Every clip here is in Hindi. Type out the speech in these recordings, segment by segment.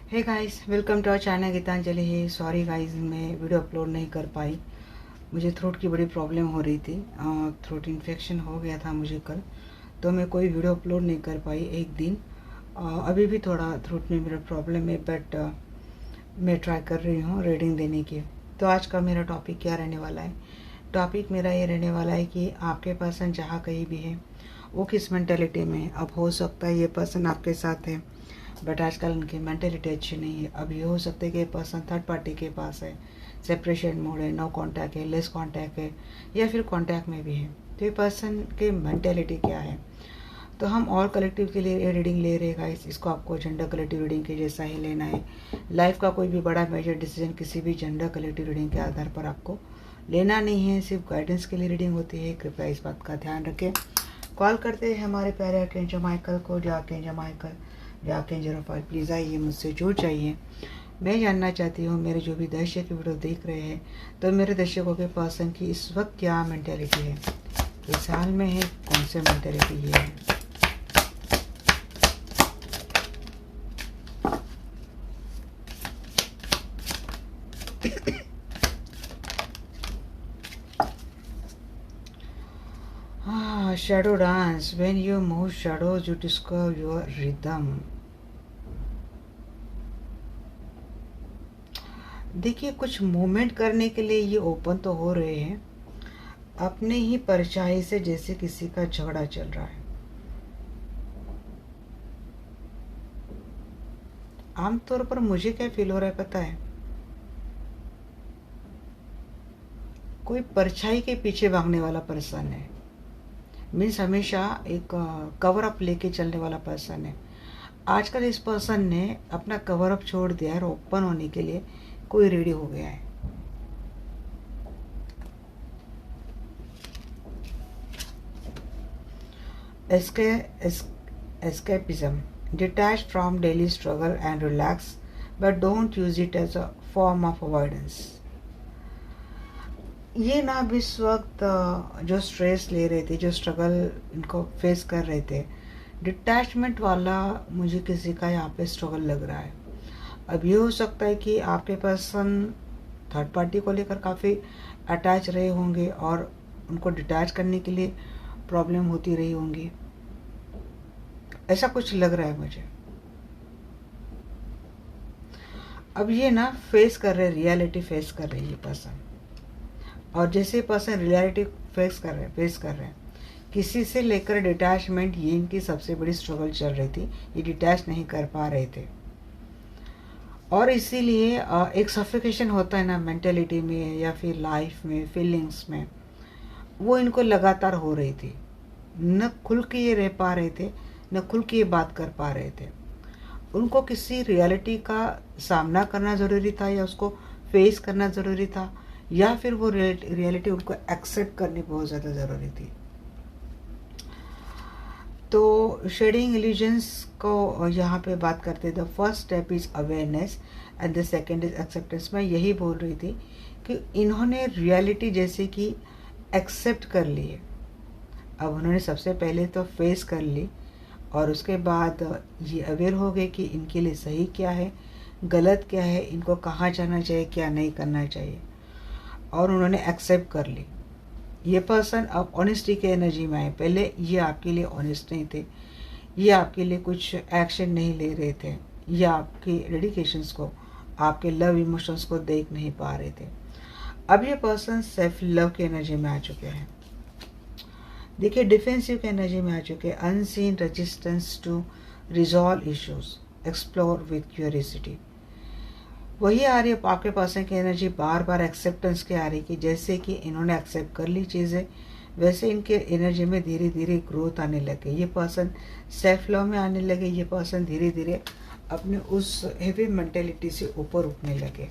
Hey guys, welcome to our channel Geetanjali है। सॉरी गाइस, मैं वीडियो अपलोड नहीं कर पाई। मुझे थ्रोट की बड़ी प्रॉब्लम हो रही थी। थ्रोट इन्फेक्शन हो गया था मुझे कल, तो मैं कोई वीडियो अपलोड नहीं कर पाई एक दिन। अभी भी थोड़ा थ्रोट में मेरा प्रॉब्लम है, बट मैं ट्राई कर रही हूँ रीडिंग देने की। तो आज का मेरा टॉपिक क्या रहने वाला है? टॉपिक मेरा ये रहने वाला है कि आपके पर्सन जहाँ कहीं भी है, वो किस मेंटेलिटी में है। अब हो सकता है ये पर्सन आपके साथ है, बट आजकल उनकी मेंटेलिटी अच्छी नहीं है। अब ये हो सकता है कि ये पर्सन थर्ड पार्टी के पास है, सेपरेशन मोड है, नो कांटेक्ट है, लेस कांटेक्ट है, या फिर कांटेक्ट में भी है। तो ये पर्सन की मेंटेलिटी क्या है? तो हम ऑल कलेक्टिव के लिए रीडिंग ले रहे गाइस। इसको आपको जेंडर कलेक्टिव रीडिंग के जैसा ही लेना है। लाइफ का कोई भी बड़ा मेजर डिसीजन किसी भी जेंडर कलेक्टिव रीडिंग के आधार पर आपको लेना नहीं है, सिर्फ गाइडेंस के लिए रीडिंग होती है। कृपया इस बात का ध्यान रखें। कॉल करते हैं हमारे प्यारे आर्कएंजल माइकल को। जो आर्कएंजल माइकल, जो आर्कएंजल रफाएल, प्लीज़ आइए, मुझसे जुड़ जाइए। मैं जानना चाहती हूँ, मेरे जो भी दर्शक वीडियो देख रहे हैं, तो मेरे दर्शकों के पर्सन की इस वक्त क्या मेंटेलिटी है, किस हाल में है, कौन से मेंटेलिटी ये है। Shadow dance. When you move shadows, you discover your rhythm. देखिए, कुछ मूवमेंट करने के लिए ये ओपन तो हो रहे हैं अपने ही परछाई से, जैसे किसी का झगड़ा चल रहा है। आमतौर पर मुझे क्या फील हो रहा है पता है? कोई परछाई के पीछे भागने वाला पर्सन है। मीन्स हमेशा एक कवर अप लेके चलने वाला पर्सन है। आजकल इस पर्सन ने अपना कवर अप छोड़ दिया है और ओपन होने के लिए कोई रेडी हो गया है। Escapism. Detach from daily struggle and relax, but don't use it as a form of avoidance. ये ना अब इस वक्त जो स्ट्रेस ले रहे थे, जो स्ट्रगल इनको फेस कर रहे थे, डिटैचमेंट वाला मुझे किसी का यहाँ पे स्ट्रगल लग रहा है। अब ये हो सकता है कि आपके पर्सन थर्ड पार्टी को लेकर काफ़ी अटैच रहे होंगे और उनको डिटैच करने के लिए प्रॉब्लम होती रही होंगी। ऐसा कुछ लग रहा है मुझे। अब ये ना फेस कर रहे, रियलिटी फेस कर रही है पर्सन। और जैसे पर्सन रियलिटी फेस कर रहे हैं, किसी से लेकर डिटैचमेंट, ये इनकी सबसे बड़ी स्ट्रगल चल रही थी। ये डिटैच नहीं कर पा रहे थे और इसीलिए एक सफिकेशन होता है ना मेंटेलिटी में या फिर लाइफ में, फीलिंग्स में, वो इनको लगातार हो रही थी। न खुल के ये रह पा रहे थे, न खुल के ये बात कर पा रहे थे। उनको किसी रियलिटी का सामना करना ज़रूरी था, या उसको फेस करना ज़रूरी था, या फिर वो रियलिटी उनको एक्सेप्ट करनी बहुत ज़्यादा ज़रूरी थी। तो शेडिंग इल्यूजन्स को यहाँ पे बात करते हैं। The first step is awareness and the second is acceptance. मैं यही बोल रही थी कि इन्होंने रियलिटी जैसे कि एक्सेप्ट कर ली है। अब उन्होंने सबसे पहले तो फेस कर ली और उसके बाद ये अवेयर हो गए कि इनके लिए सही क्या है, गलत क्या है, इनको कहाँ जाना चाहिए, क्या नहीं करना चाहिए, और उन्होंने एक्सेप्ट कर ली। ये पर्सन अब ऑनेस्टी के एनर्जी में आए। पहले ये आपके लिए ऑनेस्ट नहीं थे, ये आपके लिए कुछ एक्शन नहीं ले रहे थे, ये आपके डेडिकेशंस को, आपके लव इमोशंस को देख नहीं पा रहे थे। अब ये पर्सन सेल्फ लव के एनर्जी में आ चुके हैं। देखिए, डिफेंसिव के एनर्जी में आ चुके हैं। Unseen resistance to resolve issues, explore with curiosity. वही आ रही है आपके पर्सन की एनर्जी, बार बार एक्सेप्टेंस की आ रही कि जैसे कि इन्होंने एक्सेप्ट कर ली चीज़ें, वैसे इनके एनर्जी में धीरे धीरे ग्रोथ आने लगे। ये पर्सन सेल्फ लव में आने लगे। ये पर्सन धीरे धीरे अपने उस हेवी मेंटेलिटी से ऊपर उठने लगे।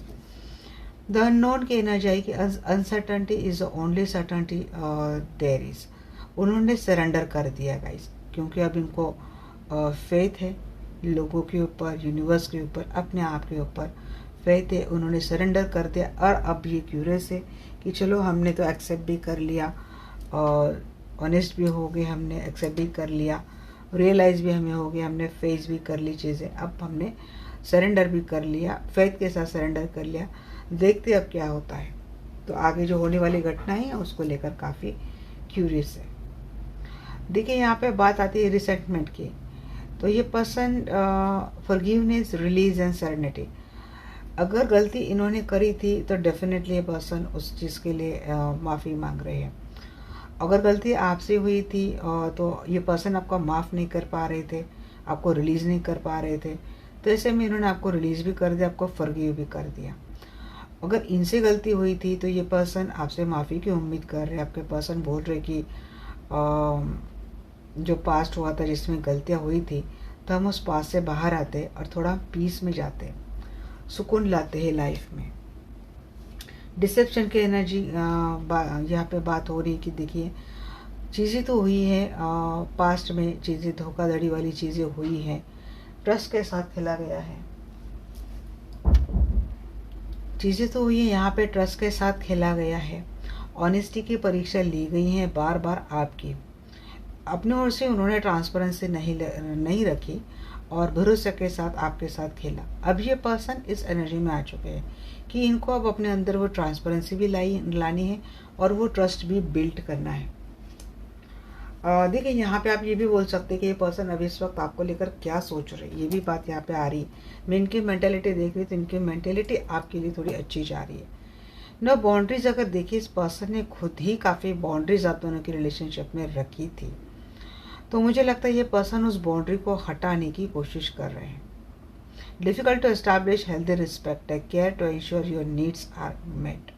द अननोन की एनर्जी आई कि uncertainty is the only certainty there is. उन्होंने सरेंडर कर दिया गाइस, क्योंकि अब इनको फेथ है लोगों के ऊपर, यूनिवर्स के ऊपर, अपने आप के ऊपर फेथ है। उन्होंने सरेंडर कर दिया और अब ये क्यूरियस है कि चलो हमने तो एक्सेप्ट भी कर लिया और ऑनेस्ट भी हो गए, हमने एक्सेप्ट भी कर लिया, रियलाइज़ भी हमें हो गया, हमने फेस भी कर ली चीज़ें। अब हमने सरेंडर भी कर लिया, फेथ के साथ सरेंडर कर लिया। देखते अब क्या होता है। तो आगे जो होने वाली घटनाएं हैं उसको लेकर काफ़ी क्यूरियस है। देखिए यहाँ पे बात आती है रिसेंटमेंट की। तो ये person forgiveness, release and serenity, अगर गलती इन्होंने करी थी तो डेफिनेटली ये पर्सन उस चीज़ के लिए माफ़ी मांग रहे हैं। अगर गलती आपसे हुई थी तो ये पर्सन आपको माफ़ नहीं कर पा रहे थे, आपको रिलीज़ नहीं कर पा रहे थे, तो ऐसे में इन्होंने आपको रिलीज़ भी कर दिया, आपको फॉरगिव भी कर दिया। अगर इनसे गलती हुई थी तो ये पर्सन आपसे माफ़ी की उम्मीद कर रहे हैं। आपके पर्सन बोल रहे कि जो पास्ट हुआ था जिसमें गलतियाँ हुई थी, तो हम उस पास्ट से बाहर आते और थोड़ा पीस में जाते, सुकून लाते हैं लाइफ में। डिसेप्शन की एनर्जी यहाँ पे बात हो रही है कि देखिए चीज़ें तो हुई है, पास्ट में चीज़ें धोखाधड़ी वाली चीज़ें हुई हैं, ट्रस्ट के साथ खेला गया है। चीज़ें तो हुई है, यहाँ पे ट्रस्ट के साथ खेला गया है। ऑनेस्टी की परीक्षा ली गई है बार बार आपकी। अपने ओर से उन्होंने ट्रांसपेरेंसी नहीं रखी और भरोसे के साथ आपके साथ खेला। अब ये पर्सन इस एनर्जी में आ चुके हैं कि इनको अब अपने अंदर वो ट्रांसपेरेंसी भी लानी है और वो ट्रस्ट भी बिल्ड करना है। देखिए यहाँ पे आप ये भी बोल सकते हैं कि ये पर्सन अभी इस वक्त आपको लेकर क्या सोच रहे हैं, ये भी बात यहाँ पे आ रही है। मैं इनकी मेंटेलिटी देख रही तो इनकी मेंटेलिटी आपके लिए थोड़ी अच्छी जा रही है। नो बाउंड्रीज, अगर देखिए इस पर्सन ने खुद ही काफ़ी बाउंड्रीज आप दोनों की रिलेशनशिप में रखी थी, तो मुझे लगता है ये पर्सन उस बाउंड्री को हटाने की कोशिश कर रहे हैं। Difficult to establish healthy respect, care to ensure your needs are met.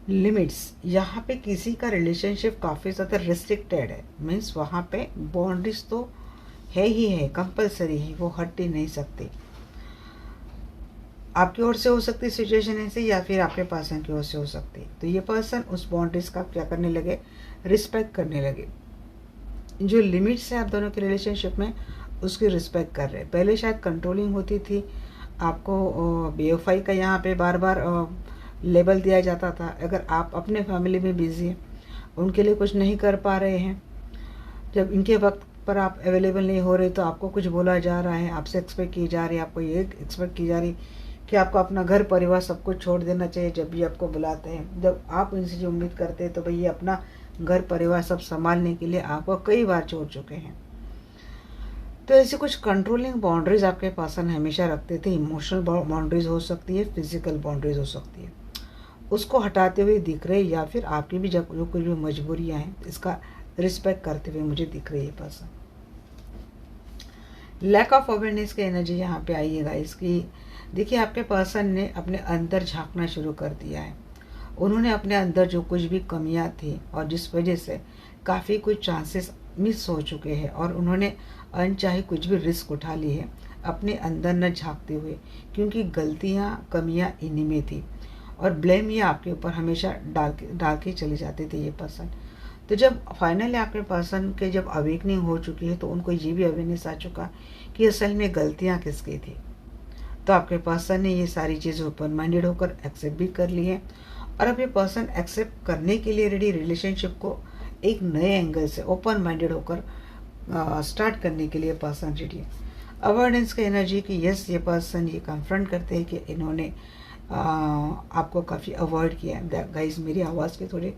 Limits, यहाँ पे किसी का रिलेशनशिप काफ़ी ज़्यादा रिस्ट्रिक्टेड है, मीन्स वहाँ पे बाउंड्रीज तो है ही है, कंपलसरी है, वो हट ही नहीं सकती। आपकी ओर से हो सकती सिचुएशन ऐसे, या फिर आपके पर्सन की ओर से हो सकती। तो ये पर्सन उस बाउंड्रीज का क्या करने लगे, रिस्पेक्ट करने लगे। जो लिमिट्स है आप दोनों के रिलेशनशिप में उसकी रिस्पेक्ट कर रहे हैं। पहले शायद कंट्रोलिंग होती थी, आपको बेवफाई का यहाँ पे बार बार लेबल दिया जाता था। अगर आप अपने फैमिली में बिजी हैं, उनके लिए कुछ नहीं कर पा रहे हैं, जब इनके वक्त पर आप अवेलेबल नहीं हो रहे तो आपको कुछ बोला जा रहा है, आपसे एक्सपेक्ट की जा रही है, आपको ये एक्सपेक्ट की जा रही कि आपको अपना घर परिवार सब कुछ छोड़ देना चाहिए जब भी आपको बुलाते हैं। जब आप इनसे जो उम्मीद करते हैं तो भाई ये अपना घर परिवार सब संभालने के लिए आपको कई बार छोड़ चुके हैं। तो ऐसी कुछ कंट्रोलिंग बाउंड्रीज आपके पर्सन हमेशा रखते थे। इमोशनल बाउंड्रीज हो सकती है, फिजिकल बाउंड्रीज हो सकती है, उसको हटाते हुए दिख रहे, या फिर आपकी भी जब जो कुछ भी मजबूरियां हैं इसका रिस्पेक्ट करते हुए मुझे दिख रही है पर्सन। लैक ऑफ अवेयरनेस की एनर्जी यहाँ पे आइएगा इसकी। देखिए आपके पर्सन ने अपने अंदर झांकना शुरू कर दिया है। उन्होंने अपने अंदर जो कुछ भी कमियां थी और जिस वजह से काफ़ी कुछ चांसेस मिस हो चुके हैं और उन्होंने अनचाहे कुछ भी रिस्क उठा ली है अपने अंदर न झांकते हुए, क्योंकि गलतियां कमियां इन्हीं में थी और ब्लेम ये आपके ऊपर हमेशा डाल के चले जाते थे ये पर्सन। तो जब फाइनली आपके पर्सन के जब अवेकनिंग हो चुकी है तो उनको ये भी अवेयरनेस आ चुका कि असल में गलतियाँ किसकी थी। तो आपके पर्सन ने ये सारी चीज़ें ओपन माइंडेड होकर एक्सेप्ट भी कर ली है और अब ये पर्सन एक्सेप्ट करने के लिए रेडी, रिलेशनशिप को एक नए एंगल से ओपन माइंडेड होकर स्टार्ट करने के लिए पर्सन रेडी है। अवॉइडेंस का एनर्जी कि यस ये पर्सन ये कन्फ्रंट करते हैं कि इन्होंने आपको काफ़ी अवॉइड किया है। गाइस मेरी आवाज़ की थोड़ी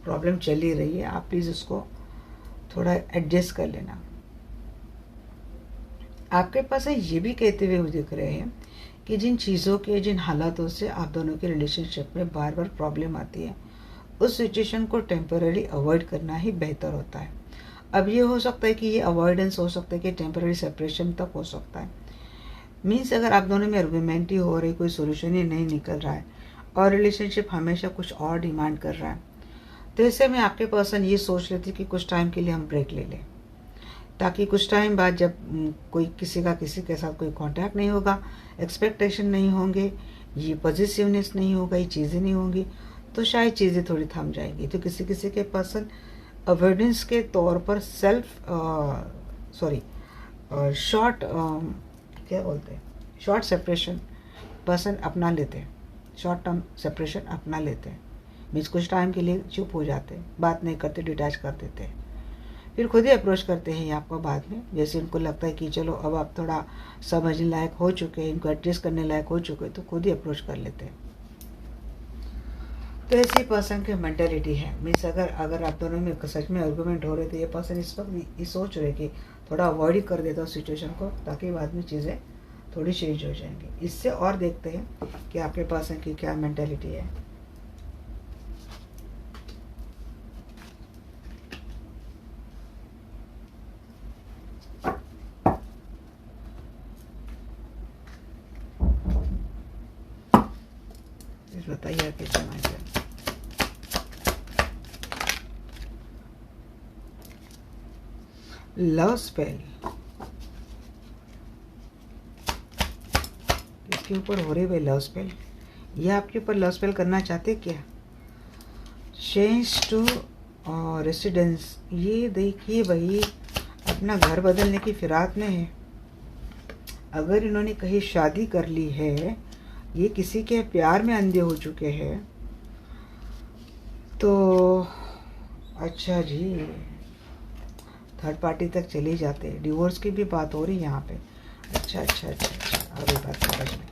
प्रॉब्लम चल ही रही है, आप प्लीज़ उसको थोड़ा एडजस्ट कर लेना। आपके पास ये भी कहते हुए दिख रहे हैं कि जिन चीज़ों के, जिन हालातों से आप दोनों के रिलेशनशिप में बार बार प्रॉब्लम आती है उस सिचुएशन को टेम्पररी अवॉइड करना ही बेहतर होता है। अब ये हो सकता है कि ये अवॉइडेंस हो सकता है कि टेम्पररी सेपरेशन तक हो सकता है। मीन्स अगर आप दोनों में आर्गुमेंट ही हो रही, कोई सोल्यूशन ही नहीं निकल रहा है और रिलेशनशिप हमेशा कुछ और डिमांड कर रहा है, तो ऐसे में आपके पर्सन ये सोच लेते कि कुछ टाइम के लिए हम ब्रेक ले लें, ताकि कुछ टाइम बाद जब कोई किसी के साथ कोई कांटेक्ट नहीं होगा, एक्सपेक्टेशन नहीं होंगे, ये पॉजिटिवनेस नहीं होगा, ये चीज़ें नहीं होंगी, तो शायद चीज़ें थोड़ी थम जाएंगी। तो किसी के पर्सन अवॉइडेंस के तौर पर शॉर्ट क्या बोलते हैं, शॉर्ट सेपरेशन पर्सन अपना लेते हैं, शॉर्ट टर्म सेपरेशन अपना लेते हैं। मीन्स कुछ टाइम के लिए चुप हो जाते हैं, बात नहीं करते, डिटैच कर देते हैं, फिर खुद ही अप्रोच करते हैं ये आपको बाद में, जैसे उनको लगता है कि चलो अब आप थोड़ा समझने लायक हो चुके हैं, इनको एडजस्ट करने लायक हो चुके हैं, तो खुद ही अप्रोच कर लेते हैं। तो ऐसी पर्सन की मेंटेलिटी है। मीन्स अगर आप दोनों में सच में आर्गूमेंट हो रहे थे, ये पर्सन इस वक्त ये सोच रहे कि थोड़ा अवॉइड ही कर देता हूँ सिचुएशन को, ताकि बाद में चीज़ें थोड़ी चेंज हो जाएंगी। इससे और देखते हैं कि आपके पर्सन की क्या मेंटेलिटी है। बताइए आपके समाज में लव स्पेल इसके ऊपर हो रही भाई लव स्पेल, ये आपके ऊपर लव स्पेल करना चाहते क्या? चेंज टू रेसिडेंस, ये देखिए भाई अपना घर बदलने की फिराक में है। अगर इन्होंने कहीं शादी कर ली है, ये किसी के प्यार में अंधे हो चुके हैं, तो अच्छा जी थर्ड पार्टी तक चले जाते, डिवोर्स की भी बात हो रही है यहाँ पे। अच्छा अच्छा अच्छा अच्छा, अभी बात समझ में।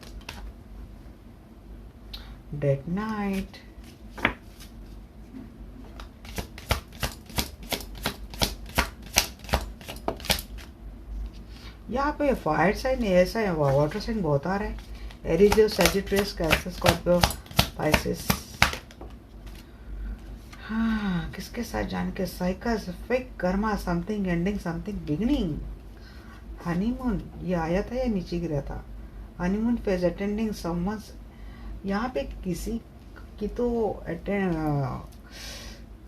डेड नाइट, यहाँ पे फायर साइन ऐसा है, वाटर साइन बहुत आ रहा है। Aries, Sagittarius, cancer, Scorpio, Pisces. हाँ, किसके साथ जान के? Cycas, fake Karma, something ending, something beginning. Honeymoon, ये आया था या नीचे गिरा था? Honeymoon phase, attending someone's. यहाँ पे किसी की तो अटेंड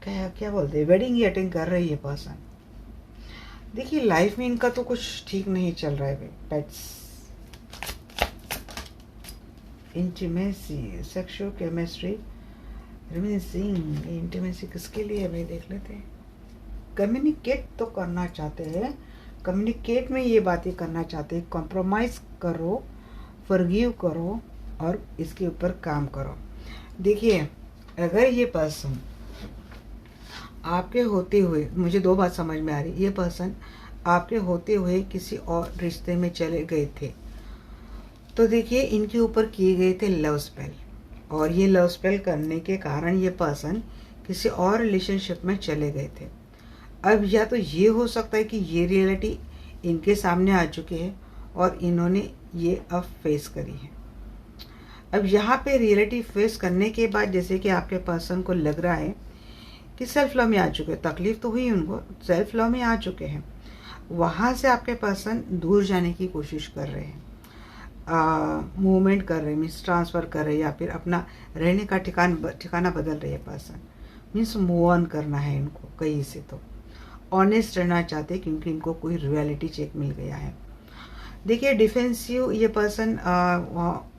क्या बोलते हैं, वेडिंग ही अटेंड कर रही है पर्सन। देखिए लाइफ में इनका तो कुछ ठीक नहीं चल रहा है। Pets, intimacy, sexual chemistry, रिमिनिसिंग। Intimacy किसके लिए है भाई, देख लेते हैं। कम्युनिकेट तो करना चाहते हैं, कम्युनिकेट में ये बातें करना चाहते हैं। कॉम्प्रोमाइज़ करो, फॉरगिव करो और इसके ऊपर काम करो। देखिए अगर ये पर्सन आपके होते हुए, मुझे दो बात समझ में आ रही, ये पर्सन आपके होते हुए किसी और रिश्ते में चले गए थे, तो देखिए इनके ऊपर किए गए थे लव स्पेल, और ये लव स्पेल करने के कारण ये पर्सन किसी और रिलेशनशिप में चले गए थे। अब या तो ये हो सकता है कि ये रियलिटी इनके सामने आ चुकी है और इन्होंने ये अब फेस करी है। अब यहाँ पे रियलिटी फेस करने के बाद जैसे कि आपके पर्सन को लग रहा है कि सेल्फ लव में आ चुके हैं, तकलीफ तो हुई उनको, सेल्फ लव में आ चुके हैं, वहाँ से आपके पर्सन दूर जाने की कोशिश कर रहे हैं, मूवमेंट कर रहे हैं, मीन्स ट्रांसफ़र कर रहे हैं, या फिर अपना रहने का ठिकाना बदल रहे हैं पर्सन। मीन्स मूव ऑन करना है इनको कहीं से, तो ऑनेस्ट रहना चाहते हैं क्योंकि इनको कोई रियलिटी चेक मिल गया है। देखिए डिफेंसिव ये पर्सन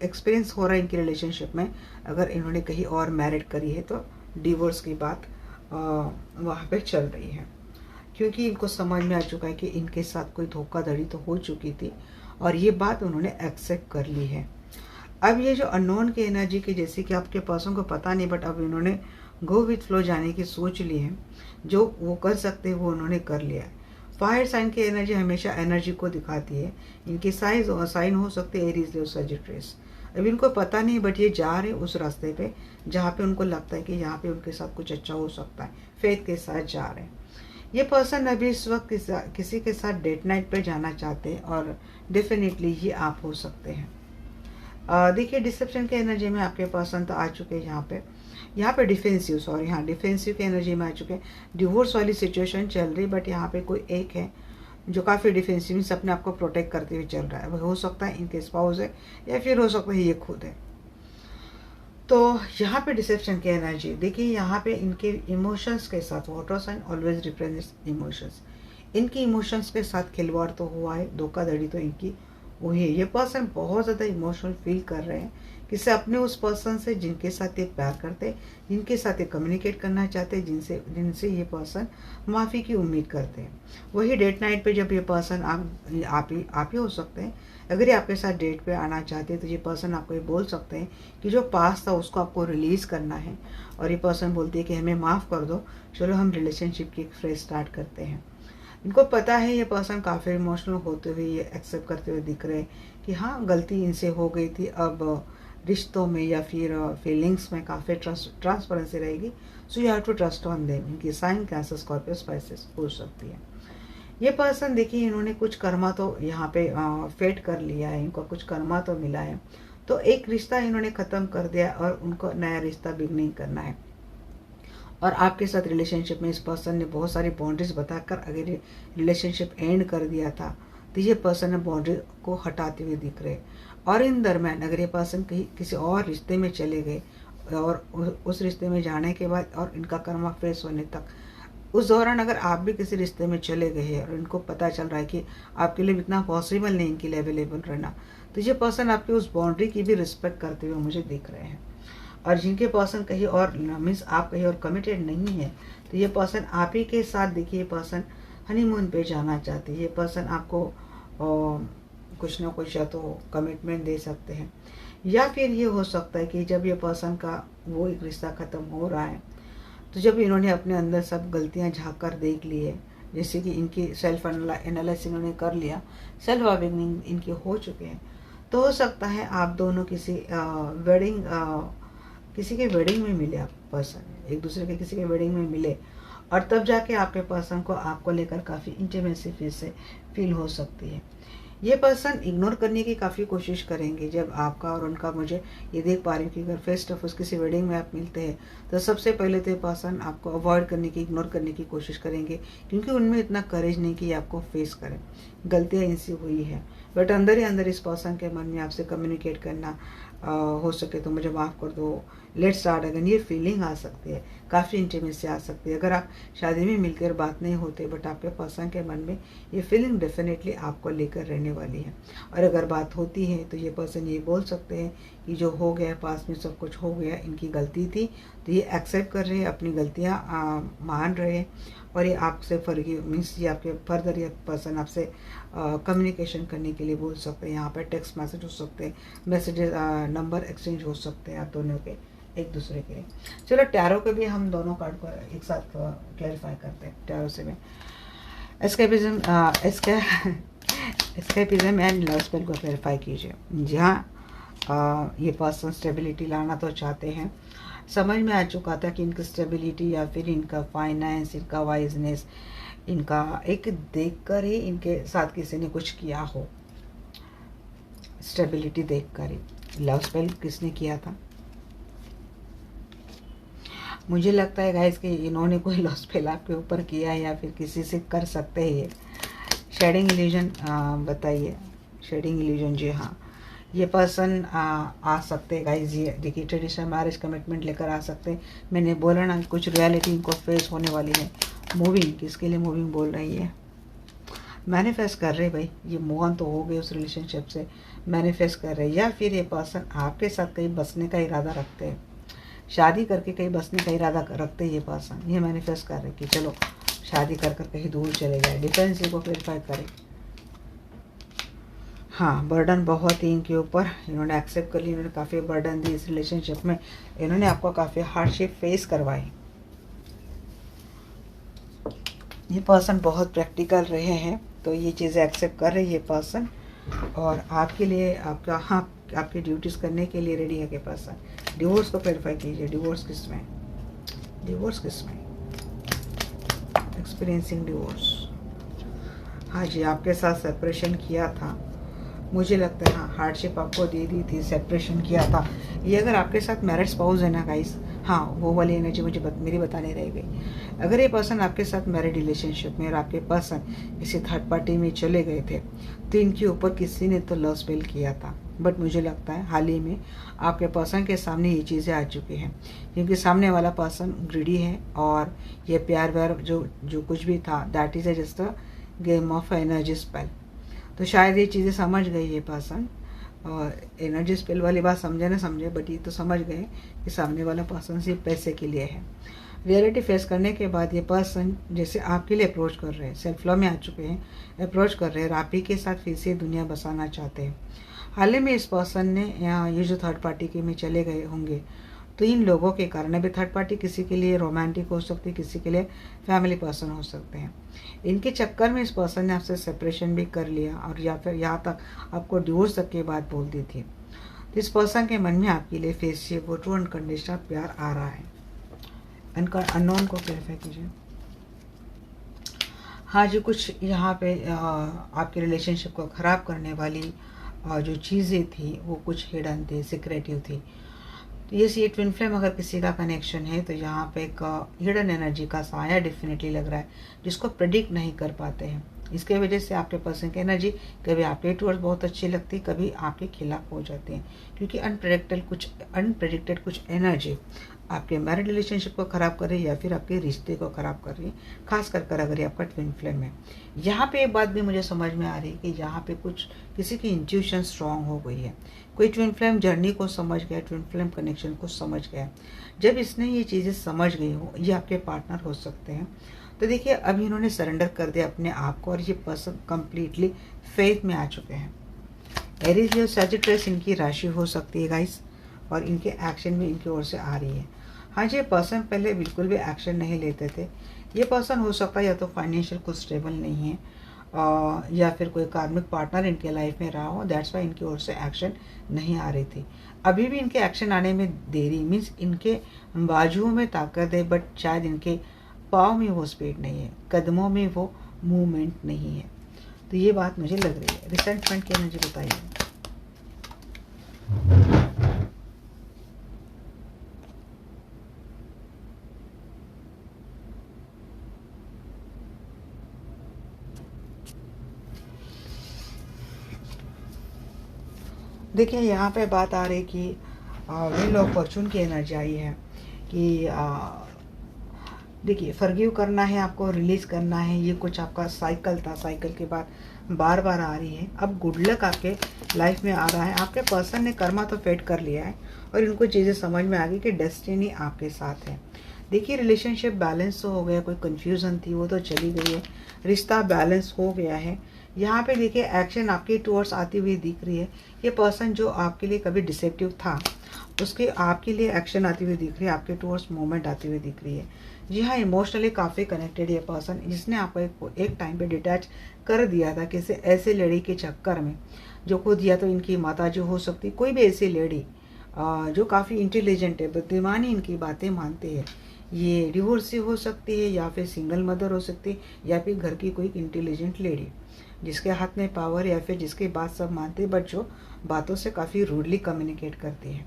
एक्सपीरियंस हो रहा है इनकी रिलेशनशिप में। अगर इन्होंने कहीं और मैरिड करी है तो डिवोर्स की बात वहाँ पे चल रही है, क्योंकि इनको समझ में आ चुका है कि इनके साथ कोई धोखाधड़ी तो हो चुकी थी और ये बात उन्होंने एक्सेप्ट कर ली है। अब ये जो अननोन की एनर्जी की, जैसे कि आपके पर्सन को पता नहीं, बट अब इन्होंने गो विथ फ्लो जाने की सोच ली है, जो वो कर सकते हैं वो उन्होंने कर लिया है। फायर साइन की एनर्जी हमेशा एनर्जी को दिखाती है। इनके साइन हो सकते हैं एरीज, लियो, सजिटेरियस। अब इनको पता नहीं, बट ये जा रहे उस रास्ते पे जहाँ पे उनको लगता है कि यहाँ पे उनके साथ कुछ अच्छा हो सकता है, फेथ के साथ जा रहे हैं। ये पर्सन अभी इस वक्त किसी के साथ डेट नाइट पे जाना चाहते हैं और डेफिनेटली ये आप हो सकते हैं। देखिए डिसेप्शन के एनर्जी में आपके पर्सन तो आ चुके हैं यहाँ पे डिफेंसिव, सॉरी हाँ डिफेंसिव के एनर्जी में आ चुके हैं। डिवोर्स वाली सिचुएशन चल रही, बट यहाँ पे कोई एक है जो काफ़ी डिफेंसिव मीन्स अपने आप को प्रोटेक्ट करते हुए चल रहा है। वो हो सकता है इनके स्पाउस है या फिर हो सकता है ये खुद है। तो यहाँ पे डिसेप्शन की एनर्जी देखिए, यहाँ पे इनके इमोशंस के साथ, water sign always represents emotions, इनकी इमोशंस के साथ खिलवाड़ तो हुआ है, धोखाधड़ी तो इनकी हुई है। ये पर्सन बहुत ज़्यादा इमोशनल फील कर रहे हैं किसी अपने उस पर्सन से जिनके साथ ये प्यार करते, जिनके साथ ये कम्युनिकेट करना चाहते, जिनसे ये पर्सन माफ़ी की उम्मीद करते हैं। वही डेट नाइट पे जब ये पर्सन आप ही हो सकते हैं। अगर ये आपके साथ डेट पे आना चाहते हैं तो ये पर्सन आपको ये बोल सकते हैं कि जो पास था उसको आपको रिलीज़ करना है, और ये पर्सन बोलती है कि हमें माफ़ कर दो, चलो हम रिलेशनशिप की एक फ्रेश स्टार्ट करते हैं। इनको पता है ये पर्सन काफ़ी इमोशनल होते हुए ये एक्सेप्ट करते हुए दिख रहे हैं कि हाँ गलती इनसे हो गई थी, अब रिश्तों में या फिर फीलिंग्स में काफ़ी ट्रांसपेरेंसी रहेगी। So you have to trust on them. इनकी साइन कैंसर, स्कॉर्पियो, स्पाइसेस हो सकती है। ये पर्सन देखिए इन्होंने कुछ कर्मा तो यहाँ पे फेट कर लिया है, इनको कुछ कर्मा तो मिला है, तो एक रिश्ता इन्होंने ख़त्म कर दिया और उनको नया रिश्ता बिगनिंग करना है। और आपके साथ रिलेशनशिप में इस पर्सन ने बहुत सारी बाउंड्रीज बताकर अगर रिलेशनशिप एंड कर दिया था तो ये पर्सन बाउंड्री को हटाते हुए दिख रहे। और इन दरम्यान अगर ये पर्सन कहीं किसी और रिश्ते में चले गए और उस रिश्ते में जाने के बाद और इनका कर्मा फेस होने तक, उस दौरान अगर आप भी किसी रिश्ते में चले गए हैं और इनको पता चल रहा है कि आपके लिए इतना पॉसिबल नहीं इनके लिए अवेलेबल रहना, तो ये पर्सन आपकी उस बाउंड्री की भी रिस्पेक्ट करते हुए मुझे दिख रहे हैं। और जिनके पर्सन कहीं और मीन्स आप कहीं और कमिटेड नहीं है, तो ये पर्सन आप ही के साथ देखिए, ये पर्सन हनीमून पे जाना चाहती है। ये पर्सन आपको कुछ ना कुछ या तो कमिटमेंट दे सकते हैं, या फिर ये हो सकता है कि जब ये पर्सन का वो एक रिश्ता ख़त्म हो रहा है तो जब इन्होंने अपने अंदर सब गलतियां झाँक कर देख ली है, जैसे कि इनकी सेल्फ एनालिसिस इन्होंने कर लिया, सेल्फ अवेकनिंग इनके हो चुके हैं, तो हो सकता है आप दोनों किसी के वेडिंग में मिले। आप पर्सन एक दूसरे के किसी के वेडिंग में मिले और तब जाके आपके पर्सन को आपको लेकर काफ़ी इंटीमेसी फिर से फील हो सकती है। ये पर्सन इग्नोर करने की काफ़ी कोशिश करेंगे जब आपका और उनका, मुझे ये देख पा रही हूँ कि अगर फेस टू फेस किसी वेडिंग में आप मिलते हैं तो सबसे पहले तो ये पर्सन आपको अवॉइड करने की, इग्नोर करने की कोशिश करेंगे, क्योंकि उनमें इतना करेज नहीं कि आपको फेस करें। गलतियाँ इनसे हुई है, बट अंदर ही अंदर इस पर्सन के मन में आपसे कम्युनिकेट करना, हो सके तो मुझे माफ़ कर दो, लेट्स स्टार्ट अगेन, ये फीलिंग आ सकती है, काफ़ी इंटीमेसी आ सकती है। अगर आप शादी में मिलकर बात नहीं होते, बट आपके पर्सन के मन में ये फीलिंग डेफिनेटली आपको लेकर रहने वाली है। और अगर बात होती है तो ये पर्सन ये बोल सकते हैं कि जो हो गया पास में, सब कुछ हो गया, इनकी गलती थी, तो ये एक्सेप्ट कर रहे हैं, अपनी गलतियाँ मान रहे हैं और ये आपसे फॉरगिव मीन्स ये आपके फर्दर ये पर्सन आपसे कम्युनिकेशन करने के लिए बोल सकते हैं। यहाँ पर टेक्स्ट मैसेज हो सकते हैं, मैसेजेस, नंबर एक्सचेंज हो सकते हैं आप दोनों के एक दूसरे के लिए। चलो टैरो के भी हम दोनों कार्ड को एक साथ क्लैरिफाई करते हैं। टैरो से में एस्केपिज्म एंड लव स्पेल को क्लैरिफाई कीजिए। जहाँ ये पर्सन स्टेबिलिटी लाना तो चाहते हैं, समझ में आ चुका था कि इनकी स्टेबिलिटी या फिर इनका फाइनेंस, इनका वाइजनेस, इनका एक देखकर ही इनके साथ किसी ने कुछ किया हो, स्टेबिलिटी देखकर ही। लव स्पेल किसने किया था? मुझे लगता है गाइस कि इन्होंने कोई लव स्पेल आपके ऊपर किया है या फिर किसी से कर सकते हैं। ये शेडिंग इल्यूजन बताइए। शेडिंग इल्यूजन, जी हाँ, ये पर्सन आ सकते हैं गाइस। ये देखिए ट्रेडिशनल मैरिज कमिटमेंट लेकर आ सकते हैं। मैंने बोला ना कुछ रियलिटी इनको फेस होने वाली है। मूविंग, किसके लिए मूविंग बोल रही है? मैनिफेस्ट कर रहे भाई, ये मूव ऑन तो हो गए उस रिलेशनशिप से, मैनिफेस्ट कर रहे। या फिर ये पर्सन आपके साथ कहीं बसने का इरादा रखते हैं, शादी करके कहीं बसने का इरादा रखते हैं ये पर्सन। ये मैनिफेस्ट कर रहे कि चलो शादी कर कहीं दूर चले जाए। डिफरेंस को क्लैरिफाई करें। हाँ, बर्डन बहुत ही इनके ऊपर, इन्होंने एक्सेप्ट कर ली, इन्होंने काफ़ी बर्डन दी इस रिलेशनशिप में, इन्होंने आपको काफ़ी हार्डशिप फेस करवाई। ये पर्सन बहुत प्रैक्टिकल रहे हैं, तो ये चीज़ें एक्सेप्ट कर रही है पर्सन और आपके लिए आपकी ड्यूटीज़ करने के लिए रेडी है के पर्सन। डिवोर्स को क्लैरिफाई कीजिए। डिवोर्स किसमें? डिवोर्स किसमें? Experiencing divorce. हाँ जी, आपके साथ सेपरेशन किया था, मुझे लगता है। हाँ, हार्डशिप आपको दे दी थी, सेपरेशन किया था। ये अगर आपके साथ मैरिड स्पाउस है ना गाइस, हाँ वो वाली एनर्जी मुझे मेरी बताने रह गई। अगर ये पर्सन आपके साथ मैरिड रिलेशनशिप में और आपके पर्सन किसी थर्ड पार्टी में चले गए थे, तो इनके ऊपर किसी ने तो लव स्पेल किया था। बट मुझे लगता है हाल ही में आपके पर्सन के सामने ये चीज़ें आ चुकी हैं, क्योंकि सामने वाला पर्सन ग्रीडी है और ये प्यार व्यार जो कुछ भी था, that is just a game of energy spell. तो शायद ये चीज़ें समझ गई ये पर्सन, और एनर्जी स्पेल वाली बात समझे ना समझे, बट ये तो समझ गए कि सामने वाला पर्सन सिर्फ पैसे के लिए है। रियलिटी फेस करने के बाद ये पर्सन जैसे आपके लिए अप्रोच कर रहे हैं, सेल्फ लव में आ चुके हैं, अप्रोच कर रहे हैं और आप ही के साथ फिर से दुनिया बसाना चाहते हैं। हाल ही में इस पर्सन ने ये जो थर्ड पार्टी के में चले गए होंगे, तो इन लोगों के कारण अभी थर्ड पार्टी किसी के लिए रोमांटिक हो सकती है, किसी के लिए फैमिली पर्सन हो सकते हैं। इनके चक्कर में इस पर्सन ने आपसे सेपरेशन भी कर लिया और या फिर यहाँ तक आपको डिवोर्स तक की बात बोल दी थी। तो इस पर्सन के मन में आपके लिए फेस से वो ट्रू अनकंडीशनल प्यार आ रहा है। अननोन को क्लैरिफाई कीजिए। हाँ जी, कुछ यहाँ पे आपके रिलेशनशिप को ख़राब करने वाली जो चीज़ें थी वो कुछ हिडन थी, सिक्रेटिव थी। तो ये ट्विन फ्लेम अगर किसी का कनेक्शन है तो यहाँ पे एक हिडन एनर्जी का साया डेफिनेटली लग रहा है, जिसको प्रेडिक्ट नहीं कर पाते हैं। इसके वजह से आपके पर्सन की एनर्जी कभी आपके टूवर्ड्स बहुत अच्छी लगती, कभी आपके खिलाफ हो जाती है, क्योंकि अनप्रेडिक्टेड कुछ एनर्जी आपके मैरिड रिलेशनशिप को ख़राब कर रही है या फिर आपके रिश्ते को ख़राब कर रही है, खास कर अगर ये आपका ट्विन फ्लेम है। यहाँ पे एक बात भी मुझे समझ में आ रही है कि यहाँ पे कुछ किसी की इंट्यूशन स्ट्रांग हो गई है। कोई ट्विन फ्लेम जर्नी को समझ गया, ट्विन फ्लेम कनेक्शन को समझ गया। जब इसने ये चीज़ें समझ गई हो, ये आपके पार्टनर हो सकते हैं। तो देखिए, अभी इन्होंने सरेंडर कर दिया अपने आप को और ये पर्सन कंप्लीटली फेथ में आ चुके हैं। एरीज या सैजिटेरियस इनकी राशि हो सकती है गाइस, और इनके एक्शन भी इनकी ओर से आ रही है। हाँ जी, ये पर्सन पहले बिल्कुल भी एक्शन नहीं लेते थे। ये पर्सन हो सकता है या तो फाइनेंशियल कुछ स्टेबल नहीं है या फिर कोई कार्मिक पार्टनर इनके लाइफ में रहा हो, दैट्स वाई इनकी ओर से एक्शन नहीं आ रही थी। अभी भी इनके एक्शन आने में देरी मीन्स इनके बाजुओं में ताकत है, बट शायद इनके पाँव में वो स्पीड नहीं है, कदमों में वो मूवमेंट नहीं है। तो ये बात मुझे लग रही है। रिसेंटमेंट की मुझे बताइए। देखिए, यहाँ पे बात आ रही कि व्हील ऑफ फॉर्चून की एनर्जी आई है कि देखिए, फॉरगिव करना है आपको, रिलीज़ करना है। ये कुछ आपका साइकिल था, साइकिल के बाद बार बार आ रही है। अब गुड लक आपके लाइफ में आ रहा है। आपके पर्सन ने कर्मा तो फेड कर लिया है और इनको चीज़ें समझ में आ गई कि डेस्टिनी आपके साथ है। देखिए, रिलेशनशिप बैलेंस तो हो गया, कोई कन्फ्यूज़न थी वो तो चली गई है, रिश्ता बैलेंस हो गया है। यहाँ पे देखिए, एक्शन आपके टूवर्ड्स आती हुई दिख रही है। ये पर्सन जो आपके लिए कभी डिसेप्टिव था, उसके आपके लिए एक्शन आती हुई दिख रही है, आपके टूवर्ड्स मूवमेंट आती हुई दिख रही है। जी हाँ, इमोशनली काफ़ी कनेक्टेड ये पर्सन, जिसने आपको एक टाइम पे डिटैच कर दिया था किसी ऐसे लेडी के चक्कर में, जो खुद या तो इनकी माताजी हो सकती, कोई भी ऐसी लेडी जो काफ़ी इंटेलिजेंट है, बुद्धिमानी इनकी बातें मानती है। ये डिवोर्सी हो सकती है या फिर सिंगल मदर हो सकती है या फिर घर की कोई इंटेलिजेंट लेडी जिसके हाथ में पावर या फिर जिसकी बात सब मानती है, बट जो बातों से काफ़ी रूडली कम्युनिकेट करती है।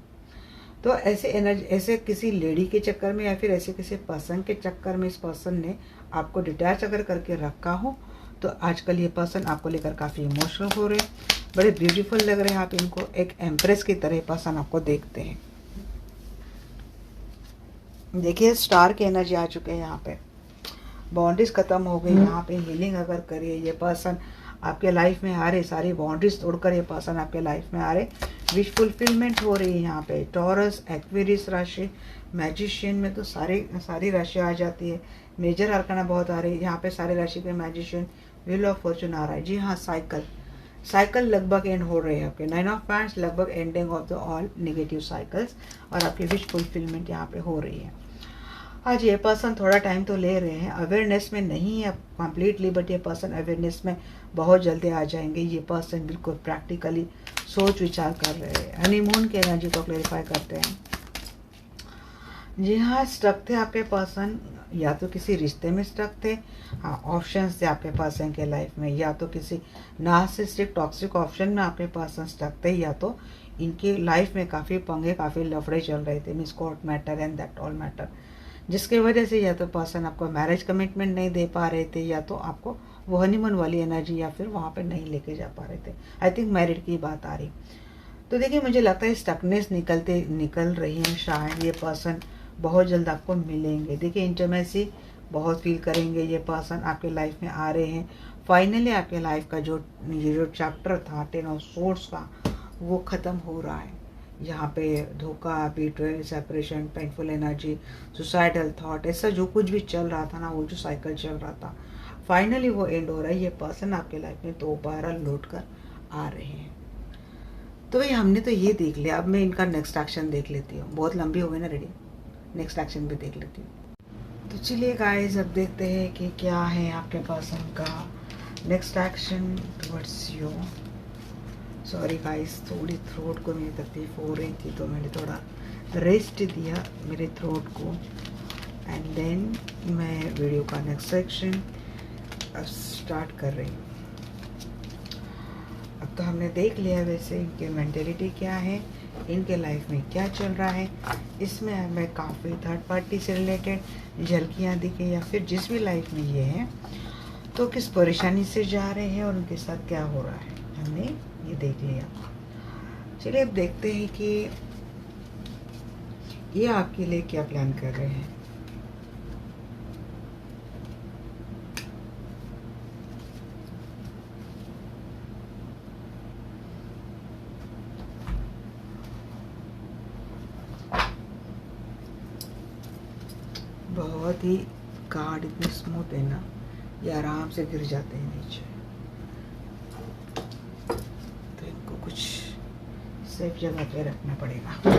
तो ऐसे एनर्जी, ऐसे किसी लेडी के चक्कर में या फिर ऐसे किसी पर्सन के चक्कर में इस पर्सन ने आपको डिटैच अगर करके रखा हो, तो आजकल ये पर्सन आपको लेकर काफ़ी इमोशनल हो रहे हैं, बड़े ब्यूटीफुल लग रहे हैं। आप इनको एक एम्प्रेस की तरह पर्सन आपको देखते हैं। देखिए, स्टार की एनर्जी आ चुके हैं यहाँ पे, बाउंड्रीज खत्म हो गई। यहाँ पे हीलिंग अगर करिए, ये पर्सन आपके लाइफ में आ रहे, सारी बाउंड्रीज तोड़कर ये पर्सन आपके लाइफ में आ रहे, विश फुलफिलमेंट हो रही है। यहाँ पे टॉरस, एक्वेरियस राशि, मैजिशियन में तो सारी राशि आ जाती है। मेजर आर्काना बहुत आ रही है यहाँ पे, सारी राशि पे मैजिशियन, व्हील ऑफ फॉर्चून आ रहा है। जी हाँ, साइकिल लगभग एंड हो रहे हैं आपके। 9 ऑफ पैंट्स लगभग ending of the all negative cycles, और आपकी विश फुलफिलमेंट यहाँ पे हो रही है। आज ये पर्सन थोड़ा टाइम तो ले रहे हैं, अवेयरनेस में नहीं है कम्प्लीटली, बट ये पर्सन अवेयरनेस में बहुत जल्दी आ जाएंगे। ये पर्सन बिल्कुल प्रैक्टिकली सोच विचार कर रहे हैं। हनीमून की एनर्जी को क्लैरिफाई करते हैं। जी हाँ, स्टक थे आपके पर्सन, या तो किसी रिश्ते में स्टक थे। हाँ, ऑप्शंस थे आपके पर्सन के लाइफ में, या तो किसी नार्सिसिस्टिक टॉक्सिक ऑप्शन में आपके पर्सन स्टक थे, या तो इनकी लाइफ में काफ़ी पंगे, काफ़ी लफड़े चल रहे थे, miss court matter and that all matter, जिसके वजह से या तो पर्सन आपको मैरिज कमिटमेंट नहीं दे पा रहे थे, या तो आपको वो हनीमून वाली एनर्जी या फिर वहाँ पे नहीं लेके जा पा रहे थे। आई थिंक मैरिड की बात आ रही। तो देखिए, मुझे लगता है स्टकनेस निकल रही है। शायद ये पर्सन बहुत जल्द आपको मिलेंगे। देखिए, इंटीमेसी बहुत फील करेंगे। ये पर्सन आपके लाइफ में आ रहे हैं। फाइनली आपके लाइफ का जो चैप्टर था 10 ऑफ सोर्ड्स का, वो ख़त्म हो रहा है। यहाँ पे धोखा, betrayal, separation, painful energy, suicidal thought, ऐसा जो कुछ भी चल रहा था ना, वो जो साइकिल चल रहा था, फाइनली वो एंड हो रहा है। ये पर्सन आपके लाइफ में दोबारा लौट कर आ रहे हैं। तो भाई हमने तो ये देख लिया, अब मैं इनका नेक्स्ट एक्शन देख लेती हूँ। बहुत लंबी हो गई ना रेडी, नेक्स्ट एक्शन भी देख लेती हूँ। तो चलिए गाइस, अब देखते हैं कि क्या है आपके पर्सन का next action towards you. Sorry guys, थोड़ी थ्रोट को मेरी तकलीफ हो रही थी, तो मैंने थोड़ा रेस्ट दिया मेरे थ्रोट को। एंड देन मैं वीडियो का नेक्स्ट सेक्शन अब स्टार्ट कर रही हूँ। अब तो हमने देख लिया वैसे इनकी मेंटेलिटी क्या है, इनके लाइफ में क्या चल रहा है। इसमें हमें काफ़ी थर्ड पार्टी से रिलेटेड झलकियाँ दिखे, या फिर जिस भी लाइफ में ये है तो किस परेशानी से जा रहे हैं और उनके साथ क्या हो रहा है, हमने ये देख लिया। चलिए अब देखते हैं कि ये आपके लिए क्या प्लान कर रहे हैं। बहुत ही कार्ड इतने स्मूथ है ना, ये आराम से गिर जाते हैं नीचे, तो इनको कुछ सेफ जगह पे रखना पड़ेगा।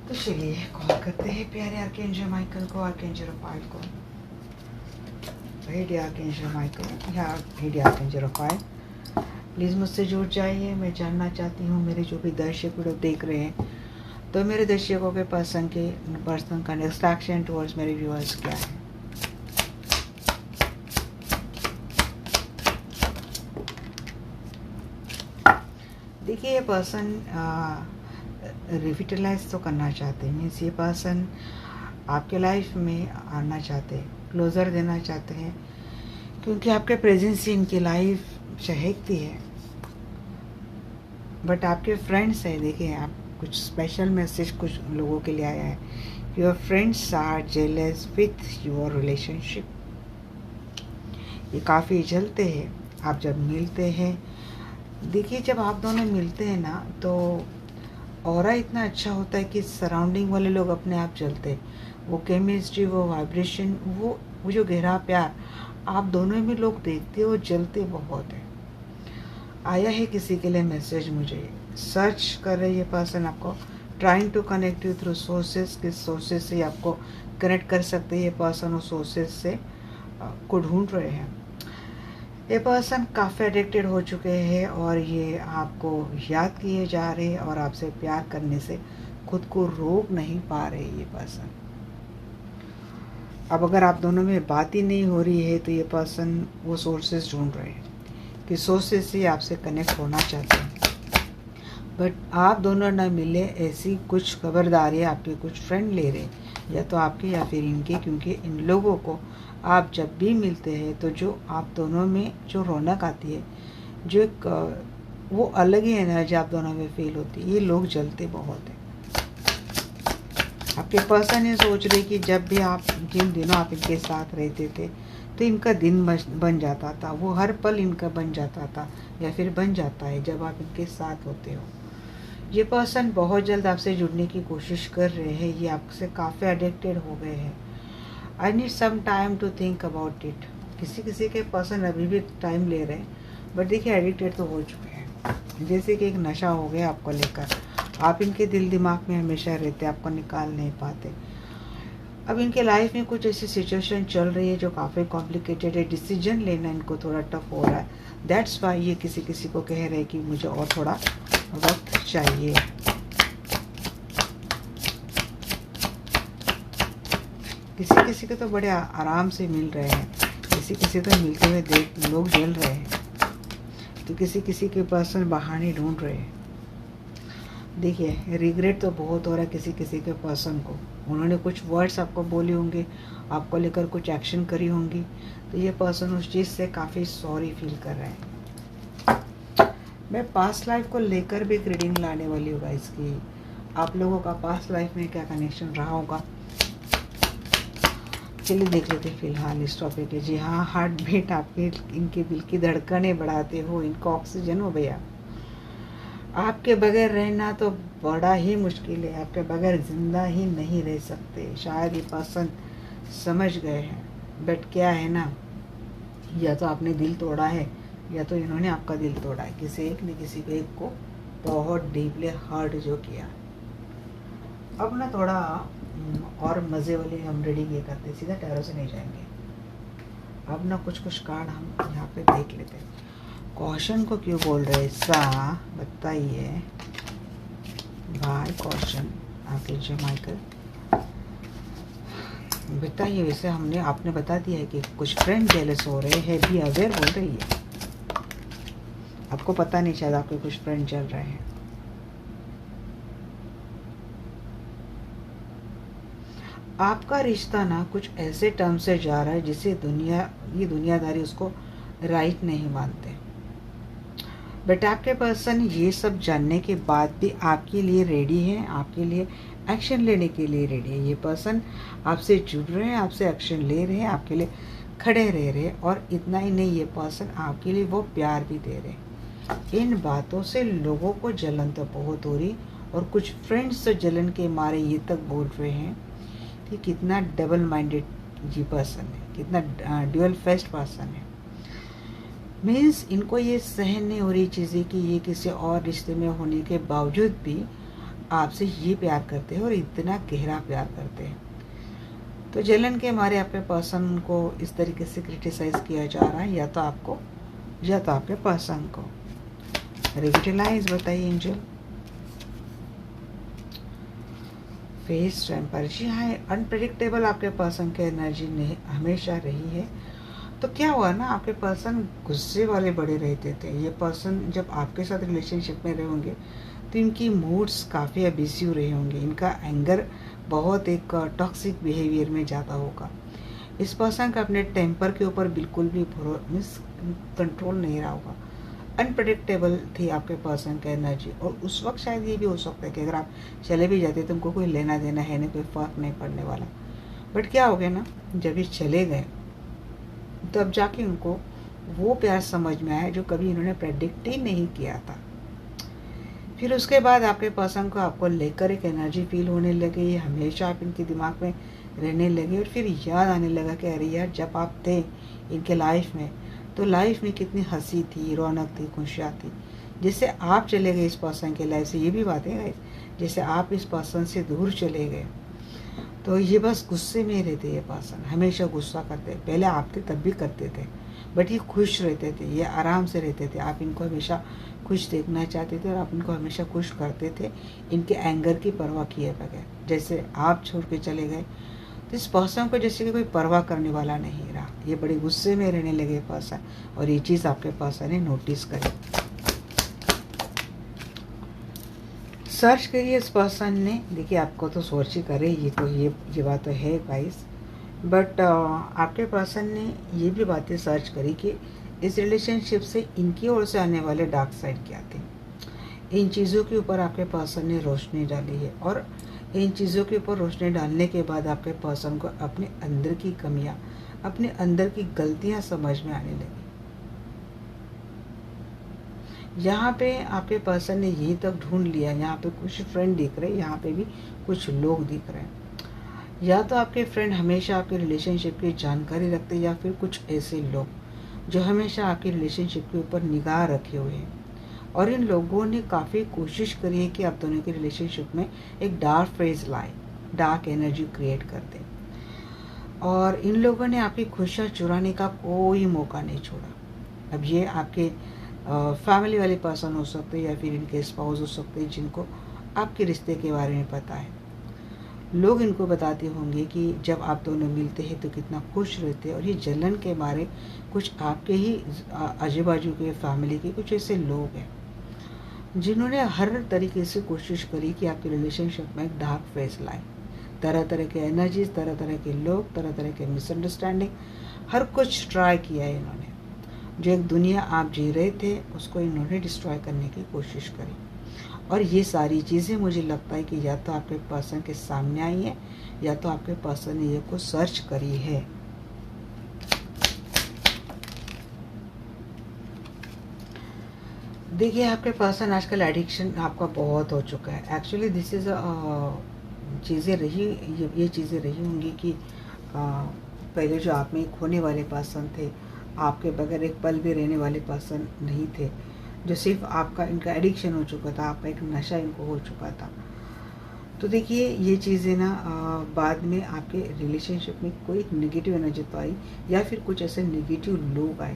तो चलिए कॉल करते हैं प्यारे आर्कएंजल माइकल को, आर्कएंजल रफाएल को। हेड आर्कएंजल माइकल या हेड आर्कएंजल रफाएल, प्लीज़ मुझसे जुड़ जाइए। मैं जानना चाहती हूँ मेरे जो भी दर्शक वीडियो देख रहे हैं, तो मेरे दर्शकों के पर्सन का नेक्स्ट एक्शन टुवर्ड्स मेरे व्यूअर्स क्या है। देखिए, ये पर्सन रिविटलाइज तो करना चाहते हैं, मीन्स ये पर्सन आपके लाइफ में आना चाहते हैं, क्लोजर देना चाहते हैं, क्योंकि आपके प्रेजेंस से इनकी लाइफ चहकती है। बट आपके फ्रेंड्स है, देखिए आप कुछ स्पेशल मैसेज कुछ लोगों के लिए आया है। Your friends are jealous with your relationship. ये काफ़ी जलते हैं आप जब मिलते हैं। देखिए, जब आप दोनों मिलते हैं ना, तो ऑरा इतना अच्छा होता है कि सराउंडिंग वाले लोग अपने आप जलते हैं। वो केमिस्ट्री, वो वाइब्रेशन, वो जो गहरा प्यार आप दोनों में लोग देखते हो, जलते बहुत है। आया है किसी के लिए मैसेज, मुझे सर्च कर रहे ये पर्सन आपको, trying to connect you through sources. किस सोर्सेस से आपको कनेक्ट कर सकते हैं ये पर्सन, उस सोर्सेस से को ढूंढ रहे हैं। ये पर्सन काफ़ी एडिक्टेड हो चुके हैं और ये आपको याद किए जा रहे हैं और आपसे प्यार करने से खुद को रोक नहीं पा रहे ये पर्सन। अब अगर आप दोनों में बात ही नहीं हो रही है, तो ये पर्सन वो सोर्सेस ढूंढ रहे हैं कि सोर्सेस से आपसे कनेक्ट होना चाहते हैं, बट आप दोनों ना मिले, ऐसी कुछ खबरदारी आपके कुछ फ्रेंड ले रहे हैं, या तो आपके या फिर इनके, क्योंकि इन लोगों को आप जब भी मिलते हैं तो जो आप दोनों में जो रौनक आती है, जो एक वो अलग ही एनर्जी आप दोनों में फील होती है। ये लोग जलते बहुत हैं। आपके पर्सन ये सोच रहे कि जब भी आप जिन दिनों आप इनके साथ रहते थे तो इनका दिन बन जाता था, वो हर पल इनका बन जाता था या फिर बन जाता है जब आप इनके साथ होते हो। ये पर्सन बहुत जल्द आपसे जुड़ने की कोशिश कर रहे हैं, ये आपसे काफ़ी एडिक्टेड हो गए हैं। I need some time to think about it. किसी किसी के पर्सन अभी भी टाइम ले रहे हैं, बट देखिए एडिक्टेड तो हो चुके हैं, जैसे कि एक नशा हो गया आपको लेकर। आप इनके दिल दिमाग में हमेशा रहते, आपको निकाल नहीं पाते। अब इनके लाइफ में कुछ ऐसी सिचुएशन चल रही है जो काफ़ी कॉम्प्लिकेटेड है, डिसीजन लेना इनको थोड़ा टफ हो रहा है। दैट्स वाई ये किसी किसी को कह रहे हैं कि मुझे और थोड़ा वक्त चाहिए। किसी किसी को तो बड़े आराम से मिल रहे हैं, किसी किसी को मिलते हुए देख लोग जल रहे हैं, तो किसी किसी के पर्सन बहाने ढूंढ रहे हैं। देखिए, रिग्रेट तो बहुत हो रहा है किसी किसी के पर्सन को। उन्होंने कुछ वर्ड्स आपको बोले होंगे, आपको लेकर कुछ एक्शन करी होंगी, तो ये पर्सन उस चीज़ से काफ़ी सॉरी फील कर रहे हैं। मैं पास्ट लाइफ को लेकर भी रीडिंग लाने वाली हूँ इसकी। आप लोगों का पास्ट लाइफ में क्या कनेक्शन रहा होगा, चलिए देख लेते हैं फिलहाल इस टॉपिक है। जी हाँ, हार्ट बीट आपके इनके दिल की धड़कनें बढ़ाते हो, इनको ऑक्सीजन हो भैया। आपके बगैर रहना तो बड़ा ही मुश्किल है, आपके बगैर जिंदा ही नहीं रह सकते। शायद ये पर्सन समझ गए हैं, बट क्या है ना, या तो आपने दिल तोड़ा है या तो इन्होंने आपका दिल तोड़ा है। किसी एक ने किसी को एक को बहुत डीपली हर्ट जो किया। अब ना थोड़ा और मज़े वाली हम रीडिंग ये करते, सीधा टैरो से नहीं जाएंगे। अब ना कुछ कुछ कार्ड हम यहाँ पे देख लेते हैं। कॉशन को क्यों बोल रहे ऐसा बताइए भाई। कॉशन आपके जो माइकल बताइए। वैसे हमने आपने बता दिया है कि कुछ फ्रेंड जेलस हो रहे हैं, भी अवेयर बोल रही है। आपको पता नहीं, शायद आपके कुछ फ्रेंड चल रहे हैं। आपका रिश्ता ना कुछ ऐसे टर्म से जा रहा है जिसे ये दुनियादारी उसको राइट नहीं मानते। बट आपके पर्सन ये सब जानने के बाद भी आपके लिए रेडी है, आपके लिए एक्शन लेने के लिए रेडी है। ये पर्सन आपसे जुड़ रहे हैं, आपसे एक्शन ले रहे हैं, आपके लिए खड़े रह रहे हैं। और इतना ही नहीं, ये पर्सन आपके लिए वो प्यार भी दे रहे हैं। इन बातों से लोगों को जलन तो बहुत हो रही, और कुछ फ्रेंड्स तो जलन के मारे ये तक बोल रहे हैं कि कितना डबल माइंडेड ये पर्सन है, कितना ड्यूअल फेस्ड पर्सन है। मीन्स इनको ये सहन नहीं हो रही चीज़ें कि ये किसी और रिश्ते में होने के बावजूद भी आपसे ये प्यार करते हैं और इतना गहरा प्यार करते हैं। तो जलन के मारे आपके पर्सन को इस तरीके से क्रिटिसाइज किया जा रहा है, या तो आपको या तो आपके पर्सन को। रिविटलाइज बताइए एंजल। फेस टेम्पर, जी हाँ, अनप्रेडिक्टेबल आपके पर्सन की एनर्जी ने हमेशा रही है। तो क्या हुआ ना, आपके पर्सन गुस्से वाले बड़े रहते थे। ये पर्सन जब आपके साथ रिलेशनशिप में रहे होंगे तो इनकी मूड्स काफ़ी अबिसिव रहे होंगे। इनका एंगर बहुत एक टॉक्सिक बिहेवियर में जाता होगा। इस पर्सन का अपने टेम्पर के ऊपर बिल्कुल भी मीन्स कंट्रोल नहीं रहा होगा। अनप्रडिक्टेबल थी आपके पर्सन का एनर्जी। और उस वक्त शायद ये भी हो सकता है कि अगर आप चले भी जाते तो उनको कोई लेना देना है नहीं, कोई फ़र्क नहीं पड़ने वाला। बट क्या हो गया ना, जब ये चले गए तब जाके उनको वो प्यार समझ में आया जो कभी इन्होंने प्रेडिक्ट ही नहीं किया था। फिर उसके बाद आपके पर्सन को आपको लेकर एक एनर्जी फील होने लगी, ये हमेशा आप इनके दिमाग में रहने लगे। और फिर याद आने लगा कि अरे यार, जब आप थे इनके लाइफ में तो लाइफ में कितनी हंसी थी, रौनक थी, खुशियाँ थी। जैसे आप चले गए इस पर्सन के लाइफ से, ये भी बातें गई जैसे आप इस पर्सन से दूर चले गए। तो ये बस गुस्से में रहते, ये पर्सन हमेशा गुस्सा करते। पहले आप थे तब भी करते थे, बट ये खुश रहते थे, ये आराम से रहते थे। आप इनको हमेशा खुश देखना चाहते थे और आप इनको हमेशा खुश करते थे, इनके एंगर की परवाह किए बगैर। जैसे आप छोड़ के चले गए तो इस पर्सन को जैसे कि कोई परवाह करने वाला नहीं रहा। ये बड़े गुस्से में रहने लगे पर्सन, और ये चीज़ आपके पर्सन ने नोटिस करी। सर्च करिए इस पर्सन ने, देखिए आपको तो सर्च ही करे, ये बात तो है गाइस। बट आपके पर्सन ने ये भी बातें सर्च करी कि इस रिलेशनशिप से इनकी ओर से आने वाले डार्क साइड क्या थे। इन चीज़ों के ऊपर आपके पर्सन ने रोशनी डाली है, और इन चीज़ों के ऊपर रोशनी डालने के बाद आपके पर्सन को अपने अंदर की कमियां, अपने अंदर की गलतियां समझ में आने लगी। यहाँ पे आपके पर्सन ने यहीं तक ढूंढ लिया, यहाँ पे कुछ फ्रेंड दिख रहे हैं, यहाँ पे भी कुछ लोग दिख रहे हैं। या तो आपके फ्रेंड हमेशा आपके रिलेशनशिप की जानकारी रखते हैं, या फिर कुछ ऐसे लोग जो हमेशा आपके रिलेशनशिप के ऊपर निगाह रखे हुए हैं। और इन लोगों ने काफ़ी कोशिश करी है कि आप दोनों के रिलेशनशिप में एक डार्क फेज लाए, डार्क एनर्जी क्रिएट कर दें। और इन लोगों ने आपकी खुशियाँ चुराने का कोई मौका नहीं छोड़ा। अब ये आपके फैमिली वाले पर्सन हो सकते हैं, या फिर इनके स्पाउस हो सकते हैं जिनको आपके रिश्ते के बारे में पता है। लोग इनको बताते होंगे कि जब आप दोनों मिलते हैं तो कितना खुश रहते हैं। और ये जलन के मारे कुछ आपके ही आजू बाजू के फैमिली के कुछ ऐसे लोग हैं जिन्होंने हर तरीके से कोशिश करी कि आपके रिलेशनशिप में एक डार्क फेस लाए। तरह तरह के एनर्जीज, तरह तरह के लोग, तरह तरह के मिसअंडरस्टैंडिंग, हर कुछ ट्राई किया है इन्होंने। जो एक दुनिया आप जी रहे थे उसको इन्होंने डिस्ट्रॉय करने की कोशिश करी। और ये सारी चीज़ें मुझे लगता है कि या तो आपके पर्सन के सामने आई है, या तो आपके पर्सन ने ये को सर्च करी है। देखिए आपके पर्सन आजकल एडिक्शन आपका बहुत हो चुका है। एक्चुअली दिस इज़ चीज़ें रही, ये चीज़ें रही होंगी कि पहले जो आप में खोने वाले पर्सन थे, आपके बगैर एक पल भी रहने वाले पर्सन नहीं थे। जो सिर्फ आपका इनका एडिक्शन हो चुका था, आपका एक नशा इनको हो चुका था। तो देखिए ये चीज़ें ना बाद में आपके रिलेशनशिप में कोई एक नेगेटिव एनर्जी तो आई, या फिर कुछ ऐसे नेगेटिव लोग आए,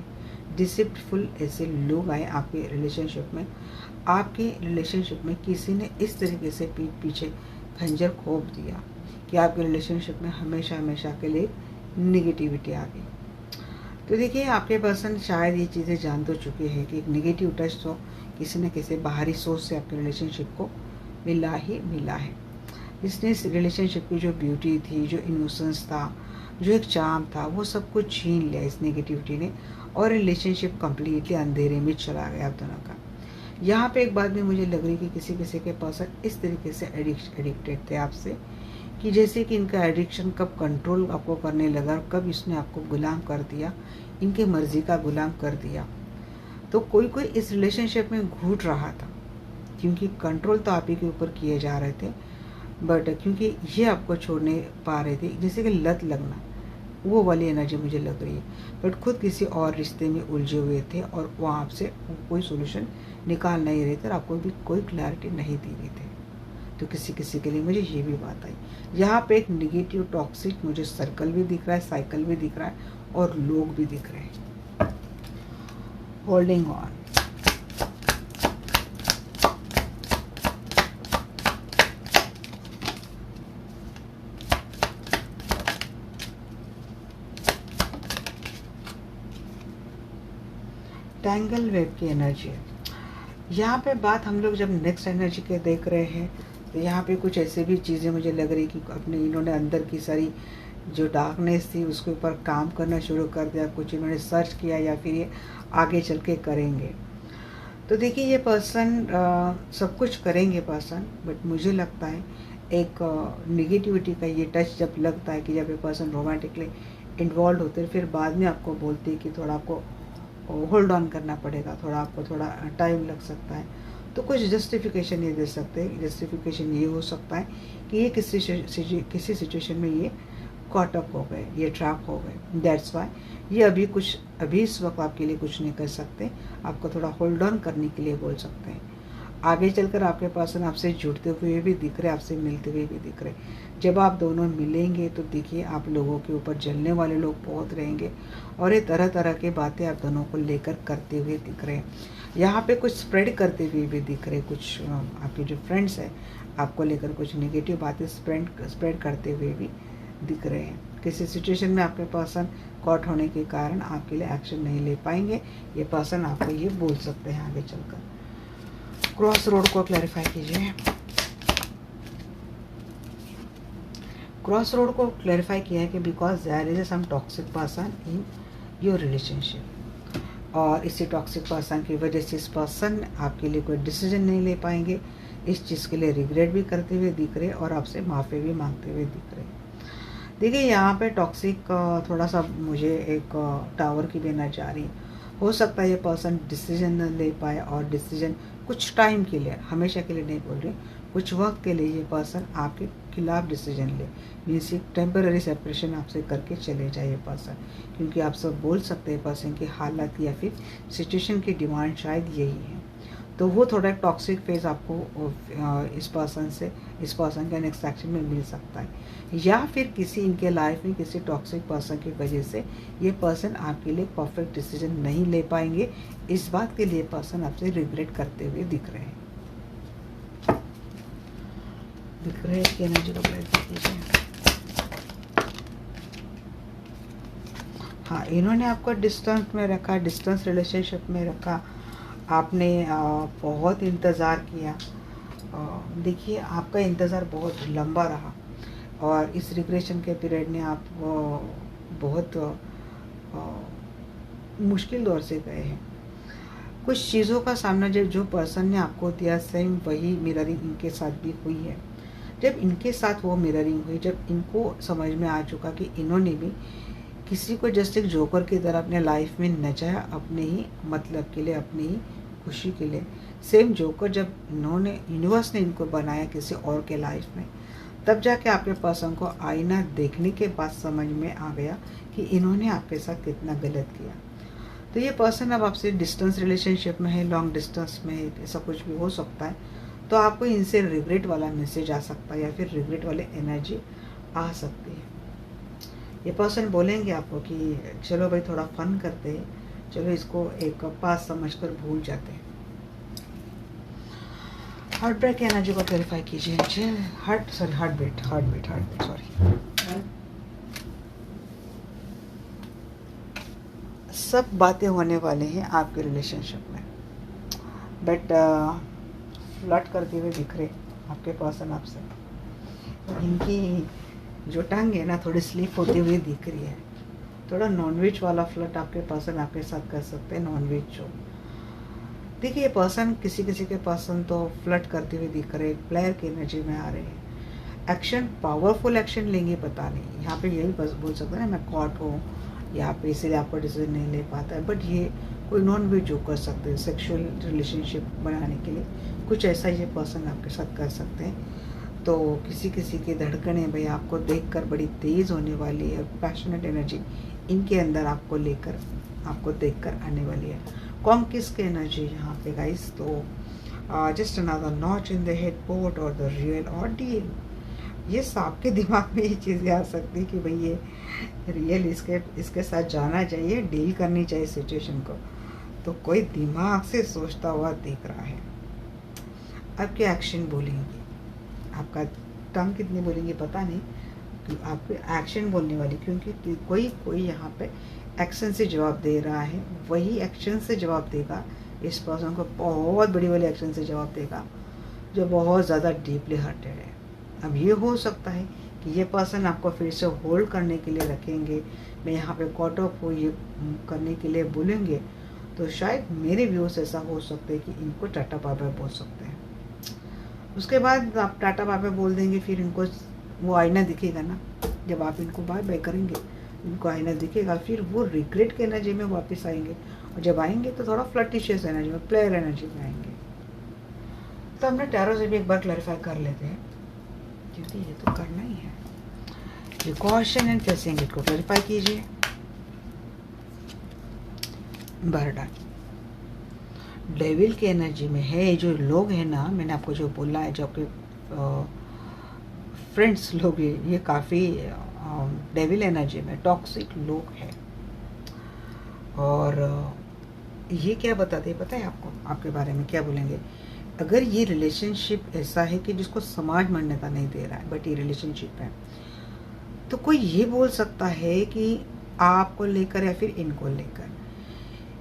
डिसिप्टफुल ऐसे लोग आए आपके रिलेशनशिप में। आपके रिलेशनशिप में किसी ने इस तरीके से पीठ पीछे खंजर खोप दिया कि आपके रिलेशनशिप में हमेशा हमेशा के लिए निगेटिविटी आ गई। तो देखिए आपके पर्सन शायद ये चीज़ें जान तो चुके हैं कि एक निगेटिव टच तो किसी न किसी बाहरी सोच से आपके रिलेशनशिप को मिला ही मिला है, जिसने इस रिलेशनशिप की जो ब्यूटी थी, जो इमोशंस था, जो एक चार्म था, वो सब कुछ छीन लिया इस नेगेटिविटी ने, और रिलेशनशिप कम्प्लीटली अंधेरे में चला गया आप दोनों का। यहाँ पे एक बात भी मुझे लग रही कि किसी किसी के पर्सन इस तरीके से एडिक्टेड थे आपसे, कि जैसे कि इनका एडिक्शन कब कंट्रोल आपको करने लगा और कब इसने आपको गुलाम कर दिया, इनकी मर्जी का गुलाम कर दिया। तो कोई कोई इस रिलेशनशिप में घूट रहा था, क्योंकि कंट्रोल तो आप ही के ऊपर किए जा रहे थे, बट क्योंकि ये आपको छोड़ने पा रहे थे, जैसे कि लत लगना, वो वाली एनर्जी मुझे लग रही है। बट खुद किसी और रिश्ते में उलझे हुए थे और वहाँ आपसे कोई सोल्यूशन निकाल नहीं रहे थे और आपको भी कोई क्लैरिटी नहीं दे रहे थे। तो किसी किसी के लिए मुझे ये भी बात आई। यहाँ पे एक निगेटिव टॉक्सिक मुझे सर्कल भी दिख रहा है, साइकिल भी दिख रहा है, और लोग भी दिख रहे हैं। Holding on. टैंगल वेब की एनर्जी है यहाँ पे। बात हम लोग जब नेक्स्ट एनर्जी के देख रहे हैं, तो यहाँ पे कुछ ऐसे भी चीज़ें मुझे लग रही कि अपने इन्होंने अंदर की सारी जो डार्कनेस थी उसके ऊपर काम करना शुरू कर दिया, कुछ इन्होंने सर्च किया या फिर ये आगे चल के करेंगे। तो देखिए ये पर्सन सब कुछ करेंगे पर्सन, बट मुझे लगता है एक निगेटिविटी का ये टच जब लगता है कि जब ये पर्सन रोमांटिकली इन्वॉल्व होते हैं, फिर बाद में आपको बोलते हैं कि थोड़ा आपको होल्ड ऑन करना पड़ेगा, थोड़ा आपको थोड़ा टाइम लग सकता है। तो कुछ जस्टिफिकेशन ये दे सकते हैं। जस्टिफिकेशन ये हो सकता है कि ये किसी सिचुएशन में ये कॉट अप हो गए, ये ट्रैप हो गए, दैट्स वाई ये अभी इस वक्त आपके लिए कुछ नहीं कर सकते, आपको थोड़ा होल्ड ऑन करने के लिए बोल सकते हैं। आगे चलकर आपके पर्सन आपसे जुड़ते हुए भी दिख रहे, आपसे मिलते हुए भी दिख रहे। जब आप दोनों मिलेंगे तो देखिए आप लोगों के ऊपर जलने वाले लोग बहुत रहेंगे, और ये तरह तरह की बातें आप दोनों को लेकर करते हुए दिख रहे हैं। यहाँ पे कुछ स्प्रेड करते हुए भी दिख रहे, कुछ आपके जो फ्रेंड्स हैं आपको लेकर कुछ नेगेटिव बातें स्प्रेड करते हुए भी दिख रहे हैं। किसी सिचुएशन में आपके पर्सन कॉट होने के कारण आपके लिए एक्शन नहीं ले पाएंगे, ये पर्सन आपको ये बोल सकते हैं आगे चलकर। क्रॉस रोड को क्लैरिफाई कीजिए। क्रॉस रोड को क्लैरिफाई किया है कि because there is some toxic person in your relationship, और इसी टॉक्सिक पर्सन की वजह से इस पर्सन आपके लिए कोई डिसीजन नहीं ले पाएंगे, इस चीज़ के लिए रिग्रेट भी करते हुए दिख रहे और आपसे माफ़ी भी मांगते हुए दिख रहे। देखिए यहाँ पे टॉक्सिक थोड़ा सा मुझे एक टावर की भी एनर्जी आ रही है। हो सकता है ये पर्सन डिसीजन न ले पाए, और डिसीजन कुछ टाइम के लिए, हमेशा के लिए नहीं बोल रही, कुछ वक्त के लिए ये पर्सन आपके खिलाफ डिसीजन ले, मीन्स एक टेम्पररी सेपरेशन आपसे करके चले जाए ये पर्सन, क्योंकि आप सब बोल सकते हैं पर्सन की हालत या फिर सिचुएशन की डिमांड शायद यही है। तो वो थोड़ा टॉक्सिक फेज आपको इस पर्सन के नेक्स्ट एक्शन में मिल सकता है, या फिर किसी इनके लाइफ में किसी टॉक्सिक पर्सन की वजह से ये पर्सन आपके लिए परफेक्ट डिसीजन नहीं ले पाएंगे। इस बात के लिए पर्सन आपसे रिग्रेट करते हुए दिख रहे हैं। इसकी एनर्जी को क्लैरिफाई कीजिए। हाँ, इन्होंने आपको डिस्टेंस में रखा, डिस्टेंस रिलेशनशिप में रखा, आपने बहुत इंतज़ार किया। देखिए आपका इंतज़ार बहुत लंबा रहा, और इस रिग्रेशन के पीरियड ने आप बहुत मुश्किल दौर से गए हैं। कुछ चीज़ों का सामना जब जो पर्सन ने आपको दिया, सेम वही मिररिंग इनके साथ भी हुई है। जब इनके साथ वो मिररिंग हुई, जब इनको समझ में आ चुका कि इन्होंने भी किसी को जस्ट एक जोकर की तरह अपने लाइफ में नचाया, अपने ही मतलब के लिए, अपनी ही खुशी के लिए। सेम जोकर जब इन्होंने, यूनिवर्स ने इनको बनाया किसी और के लाइफ में, तब जाके आपके पर्सन को आईना देखने के बाद समझ में आ गया कि इन्होंने आपके साथ कितना गलत किया। तो ये पर्सन अब आपसे डिस्टेंस रिलेशनशिप में है, लॉन्ग डिस्टेंस में है, ऐसा कुछ भी हो सकता है। तो आपको इनसे रिग्रेट वाला मैसेज आ सकता है या फिर रिग्रेट वाले एनर्जी आ सकती है। ये पर्सन बोलेंगे आपको कि चलो भाई थोड़ा फन करते हैं, चलो इसको एक पास समझकर भूल जाते हैं। हार्ट ब्रेक एनर्जी को क्लैरिफाई कीजिए। Heart beat sorry. सब बातें होने वाले हैं आपके रिलेशनशिप में, बट फ्लर्ट करते हुए दिख रहे आपके पर्सन आपसे। इनकी जो टंग है ना थोड़ी स्लिप होती हुई दिख रही है। थोड़ा नॉनवेज वाला फ्लर्ट आपके पर्सन आपके साथ कर सकते हैं, नॉनवेज जो। देखिए ये पर्सन किसी के पर्सन तो फ्लर्ट करते हुए दिख रहे, प्लेयर की एनर्जी में आ रहे हैं। एक्शन, पावरफुल एक्शन लेंगे पता नहीं, यहाँ पे यही बस बोल सकते हैं ना, मैं कॉट हूँ यहाँ पे इसीलिए आपको डिसीजन नहीं ले पाता है। बट ये कोई नॉन वेज जो कर सकते हैं सेक्सुअल रिलेशनशिप बनाने के लिए, कुछ ऐसा ये पर्सन आपके साथ कर सकते हैं। तो किसी की धड़कनें भाई आपको देखकर बड़ी तेज़ होने वाली है, पैशनेट एनर्जी इनके अंदर आपको देखकर आने वाली है। कॉन्क्विस्ट की एनर्जी यहाँ पे गाइस। तो just another notch in the head port और द रियल और डील। ये आपके दिमाग में ये चीज़ें आ सकती है कि भाई ये रियल इसके साथ जाना चाहिए, डील करनी चाहिए सिचुएशन को। तो कोई दिमाग से सोचता हुआ दिख रहा है। आपके एक्शन बोलेंगे, आपका टंग कितनी बोलेंगे पता नहीं, कि आपके एक्शन बोलने वाली, क्योंकि कोई यहाँ पे एक्शन से जवाब दे रहा है, वही एक्शन से जवाब देगा। इस पर्सन को बहुत बड़ी वाली एक्शन से जवाब देगा जो बहुत ज़्यादा डीपली हर्टेड है। अब ये हो सकता है कि ये पर्सन आपको फिर से होल्ड करने के लिए रखेंगे, मैं यहाँ पे कॉट ऑफ हो ये करने के लिए बोलेंगे। तो शायद मेरे व्यू से ऐसा हो सकता है कि इनको टाटा बाय बोल सकते हैं। उसके बाद आप टाटा बाय बोल देंगे, फिर इनको वो आईना दिखेगा ना, जब आप इनको बाय बाय करेंगे इनको आईना दिखेगा, फिर वो रिग्रेट के एनर्जी में वापस आएंगे। और जब आएंगे तो थोड़ा फ्लर्टिशियस एनर्जी में, प्लेयर एनर्जी में आएंगे। तो हमने टैरो से भी एक बार क्लैरिफाई कर लेते हैं, क्योंकि ये तो करना ही है। ये कॉशन एंड प्लेसिंग इट को क्लैरिफाई कीजिए। बर्डन डेविल की एनर्जी में है। ये जो लोग हैं ना, मैंने आपको जो बोला है, जो आपके फ्रेंड्स लोग हैं, ये काफ़ी डेविल एनर्जी में टॉक्सिक लोग हैं। और ये क्या बताते हैं पता है आपको, आपके बारे में क्या बोलेंगे? अगर ये रिलेशनशिप ऐसा है कि जिसको समाज मान्यता नहीं दे रहा है, बट ये रिलेशनशिप है, तो कोई ये बोल सकता है कि आपको लेकर या फिर इनको लेकर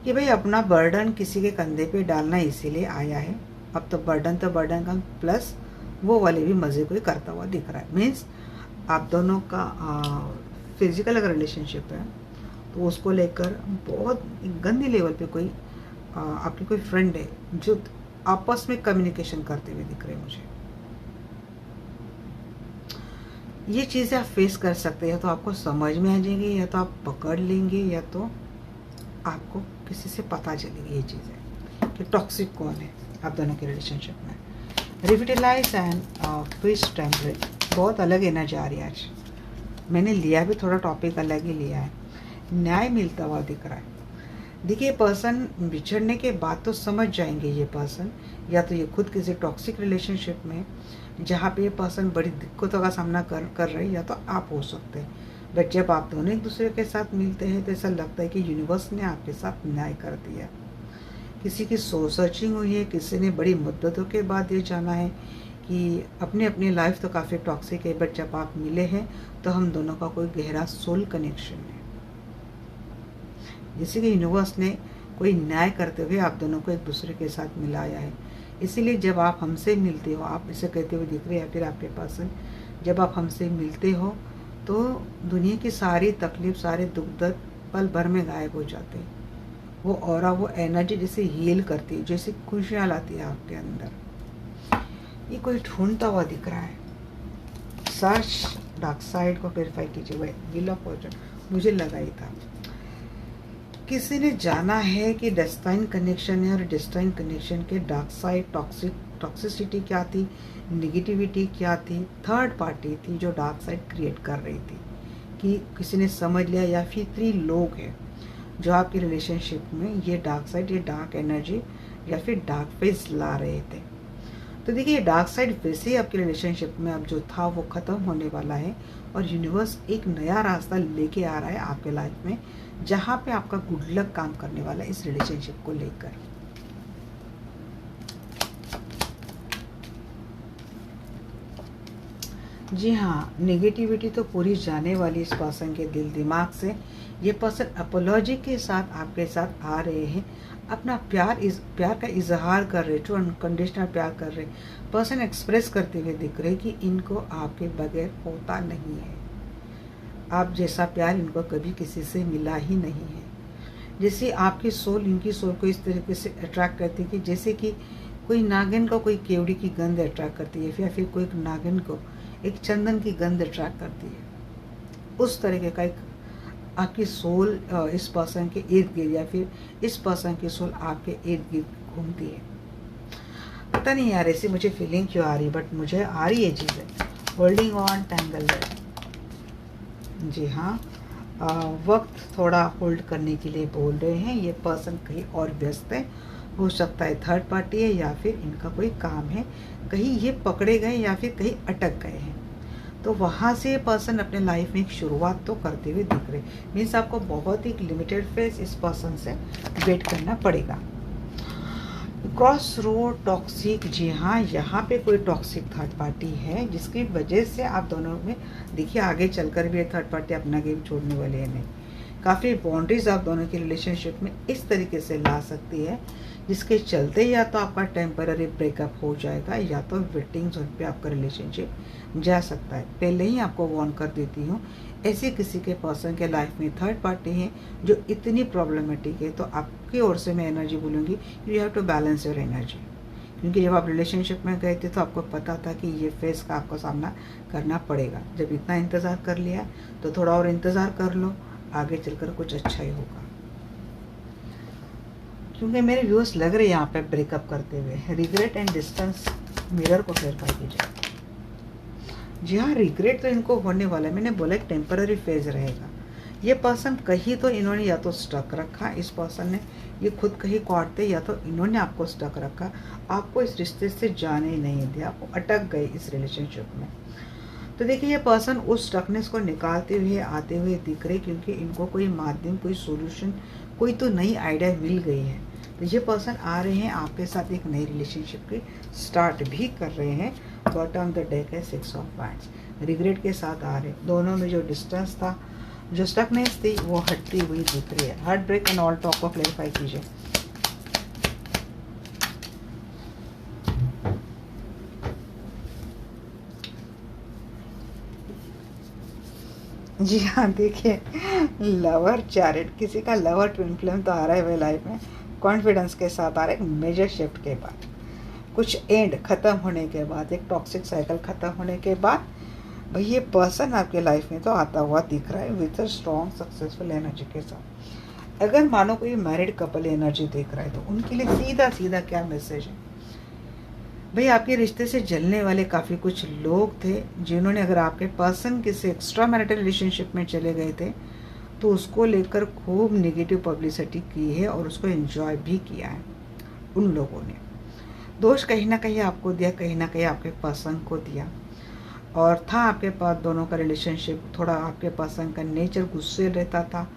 कि भाई अपना बर्डन किसी के कंधे पे डालना इसीलिए आया है। अब तो बर्डन का प्लस वो वाले भी मज़े को ही करता हुआ दिख रहा है। मीन्स आप दोनों का फिजिकल अगर रिलेशनशिप है तो उसको लेकर बहुत गंदी लेवल पे कोई आपकी कोई फ्रेंड है जो आपस में कम्युनिकेशन करते हुए दिख रहे हैं मुझे। ये चीज़ें आप फेस कर सकते हैं, या तो आपको समझ में आ जाएंगी, या तो आप पकड़ लेंगे, या तो आपको किसी से पता चलेगी ये चीज़ें कि टॉक्सिक कौन है आप दोनों के रिलेशनशिप में। रिविटलाइज एंड फिश टेम्परेट बहुत अलग एनर्जी आ रही है आज। मैंने लिया भी थोड़ा टॉपिक अलग ही लिया है। न्याय मिलता हुआ दिख रहा है। देखिए पर्सन बिछड़ने के बाद तो समझ जाएंगे ये पर्सन, या तो ये खुद किसी टॉक्सिक रिलेशनशिप में जहाँ पे ये पर्सन बड़ी दिक्कतों का सामना कर रहे हैं, या तो आप हो सकते हैं। बट जब आप दोनों एक दूसरे के साथ मिलते हैं तो ऐसा लगता है कि यूनिवर्स ने आपके साथ न्याय कर दिया। किसी की सोल सर्चिंग हुई है, किसी ने बड़ी मुद्दतों के बाद ये जाना है कि अपनी लाइफ तो काफ़ी टॉक्सिक है, बट जब आप मिले हैं तो हम दोनों का कोई गहरा सोल कनेक्शन है। जैसे कि यूनिवर्स ने कोई न्याय करते हुए आप दोनों को एक दूसरे के साथ मिलाया है। इसीलिए जब आप हमसे मिलते हो, आप इसे कहते हुए दिख रहे हैं, या फिर आपके पास जब आप हमसे मिलते हो तो दुनिया की सारी तकलीफ, सारे दुख दर्द पल भर में गायब हो जाते हैं। वो ऑरा, वो एनर्जी जैसे हील करती है, जैसे खुशियाँ लाती है आपके अंदर। ये कोई ढूंढता हुआ दिख रहा है। सर्च डार्क साइड को वेरीफाई कीजिए। भाई व्हील ऑफ फॉर्चून मुझे लगा ही था। किसी ने जाना है कि डेस्टाइन कनेक्शन है, और डेस्टाइन कनेक्शन के डार्क साइड, टॉक्सिसिटी क्या थी, नेगेटिविटी क्या थी, थर्ड पार्टी थी जो डार्क साइड क्रिएट कर रही थी, कि किसी ने समझ लिया, या फिर 3 लोग हैं जो आपकी रिलेशनशिप में ये डार्क साइड, ये डार्क एनर्जी या फिर डार्क फेज ला रहे थे। तो देखिए, डार्क साइड वैसे ही आपके रिलेशनशिप में अब जो था वो ख़त्म होने वाला है और यूनिवर्स एक नया रास्ता लेके आ रहा है आपके लाइफ में, जहाँ पे आपका गुड लक काम करने वाला है इस रिलेशनशिप को लेकर। जी हाँ, नेगेटिविटी तो पूरी जाने वाली इस पर्सन के दिल दिमाग से। ये पर्सन अपोलॉजी के साथ आपके साथ आ रहे हैं, अपना प्यार का इजहार कर रहे, जो अनकंडीशनल प्यार कर रहे पर्सन एक्सप्रेस करते हुए दिख रहे कि इनको आपके बगैर होता नहीं है। आप जैसा प्यार इनको कभी किसी से मिला ही नहीं है। जैसे आपकी सोल इनकी सोल को इस तरीके से अट्रैक्ट करती है कि जैसे कि कोई नागिन को कोई केवड़ी की गंध अट्रैक्ट करती है, या फिर कोई नागिन को एक चंदन की गंध अट्रैक्ट करती है। उस तरीके का एक आपकी सोल इस पर्सन के इर्द गिर्द, या फिर इस पर्सन की सोल आपके इर्द गिर्द घूमती है। पता नहीं यार ऐसी मुझे फीलिंग क्यों आ रही, बट मुझे आ रही है चीज़ें। Holding on, tangle. जी हाँ, वक्त थोड़ा होल्ड करने के लिए बोल रहे हैं। ये पर्सन कहीं और व्यस्त है, हो सकता है थर्ड पार्टी है, या फिर इनका कोई काम है, कहीं ये पकड़े गए या फिर कहीं अटक गए हैं। तो वहाँ से ये पर्सन अपने लाइफ में एक शुरुआत तो करते हुए दिख रहे। मीन्स आपको बहुत ही लिमिटेड फेज इस पर्सन से वेट करना पड़ेगा। क्रॉस रोड टॉक्सिक, जी हाँ, यहाँ पे कोई टॉक्सिक थर्ड पार्टी है जिसकी वजह से आप दोनों में देखिए आगे चलकर भी थर्ड पार्टी अपना गेम छोड़ने वाले हैं नहीं। काफ़ी बाउंड्रीज आप दोनों की रिलेशनशिप में इस तरीके से ला सकती है जिसके चलते या तो आपका टेम्पररी ब्रेकअप हो जाएगा या तो वेटिंग जोन पे आपका रिलेशनशिप जा सकता है। पहले ही आपको वार्न कर देती हूँ, ऐसे किसी के पर्सन के लाइफ में थर्ड पार्टी है जो इतनी प्रॉब्लमेटिक है, तो आपकी ओर से मैं एनर्जी बोलूँगी you have to balance your energy. क्योंकि जब आप रिलेशनशिप में गए थे तो आपको पता था कि ये फेस का आपको सामना करना पड़ेगा। जब इतना इंतज़ार कर लिया तो थोड़ा और इंतज़ार कर लो, आगे चलकर कुछ अच्छा ही होगा। क्योंकि मेरे व्यूअर्स लग रहे हैं यहाँ पे ब्रेकअप करते हुए। रिग्रेट एंड डिस्टेंस, मिरर को क्लियर कीजिए। जी हाँ, रिग्रेट तो इनको होने वाला है। मैंने बोला एक टेम्पररी फेज रहेगा। ये पर्सन कहीं तो इन्होंने या तो स्टक रखा, इस पर्सन ने ये खुद कहीं काटते, या तो इन्होंने आपको स्टक रखा, आपको इस रिश्ते से जाने ही नहीं दिया, आपको अटक गए इस रिलेशनशिप में। तो देखिए ये पर्सन उस स्टकनेस को निकालते हुए आते हुए दिख रहे, क्योंकि इनको कोई माध्यम, कोई सोल्यूशन, कोई तो नई आइडिया मिल गई है। तो ये पर्सन आ रहे हैं आपके साथ एक नई रिलेशनशिप की स्टार्ट भी कर रहे हैं। बॉटम द डेक है 6 ऑफ वांड्स, रिग्रेट के साथ आ रहे। दोनों में जो डिस्टेंस था, जो स्टकनेस थी, वो हटती हुई दिख रही है। Heart break and all talk को क्लैरिफाई कीजिए। जी हाँ, देखिए लवर चैरिट, किसी का लवर ट्विन फ्लेम तो आ रहा है वे लाइफ में, कॉन्फिडेंस के साथ आ रहा है। एक मेजर शिफ्ट के बाद, कुछ एंड खत्म होने के बाद, एक टॉक्सिक साइकिल खत्म होने के बाद भाई ये पर्सन आपके लाइफ में तो आता हुआ दिख रहा है with a strong successful energy के साथ। अगर मानो कोई मैरिड कपल एनर्जी देख रहा है तो उनके लिए सीधा सीधा क्या मैसेज है भाई, आपके रिश्ते से जलने वाले काफ़ी कुछ लोग थे जिन्होंने, अगर आपके पर्सन किसी एक्स्ट्रा मैरिटल रिलेशनशिप में चले गए थे तो उसको लेकर खूब नेगेटिव पब्लिसिटी की है और उसको एंजॉय भी किया है। उन लोगों ने दोष कहीं ना कहीं आपको दिया, कहीं ना कहीं आपके पर्सन को दिया, और था आपके पास दोनों का रिलेशनशिप। थोड़ा आपके पर्सन का नेचर गुस्से रहता था,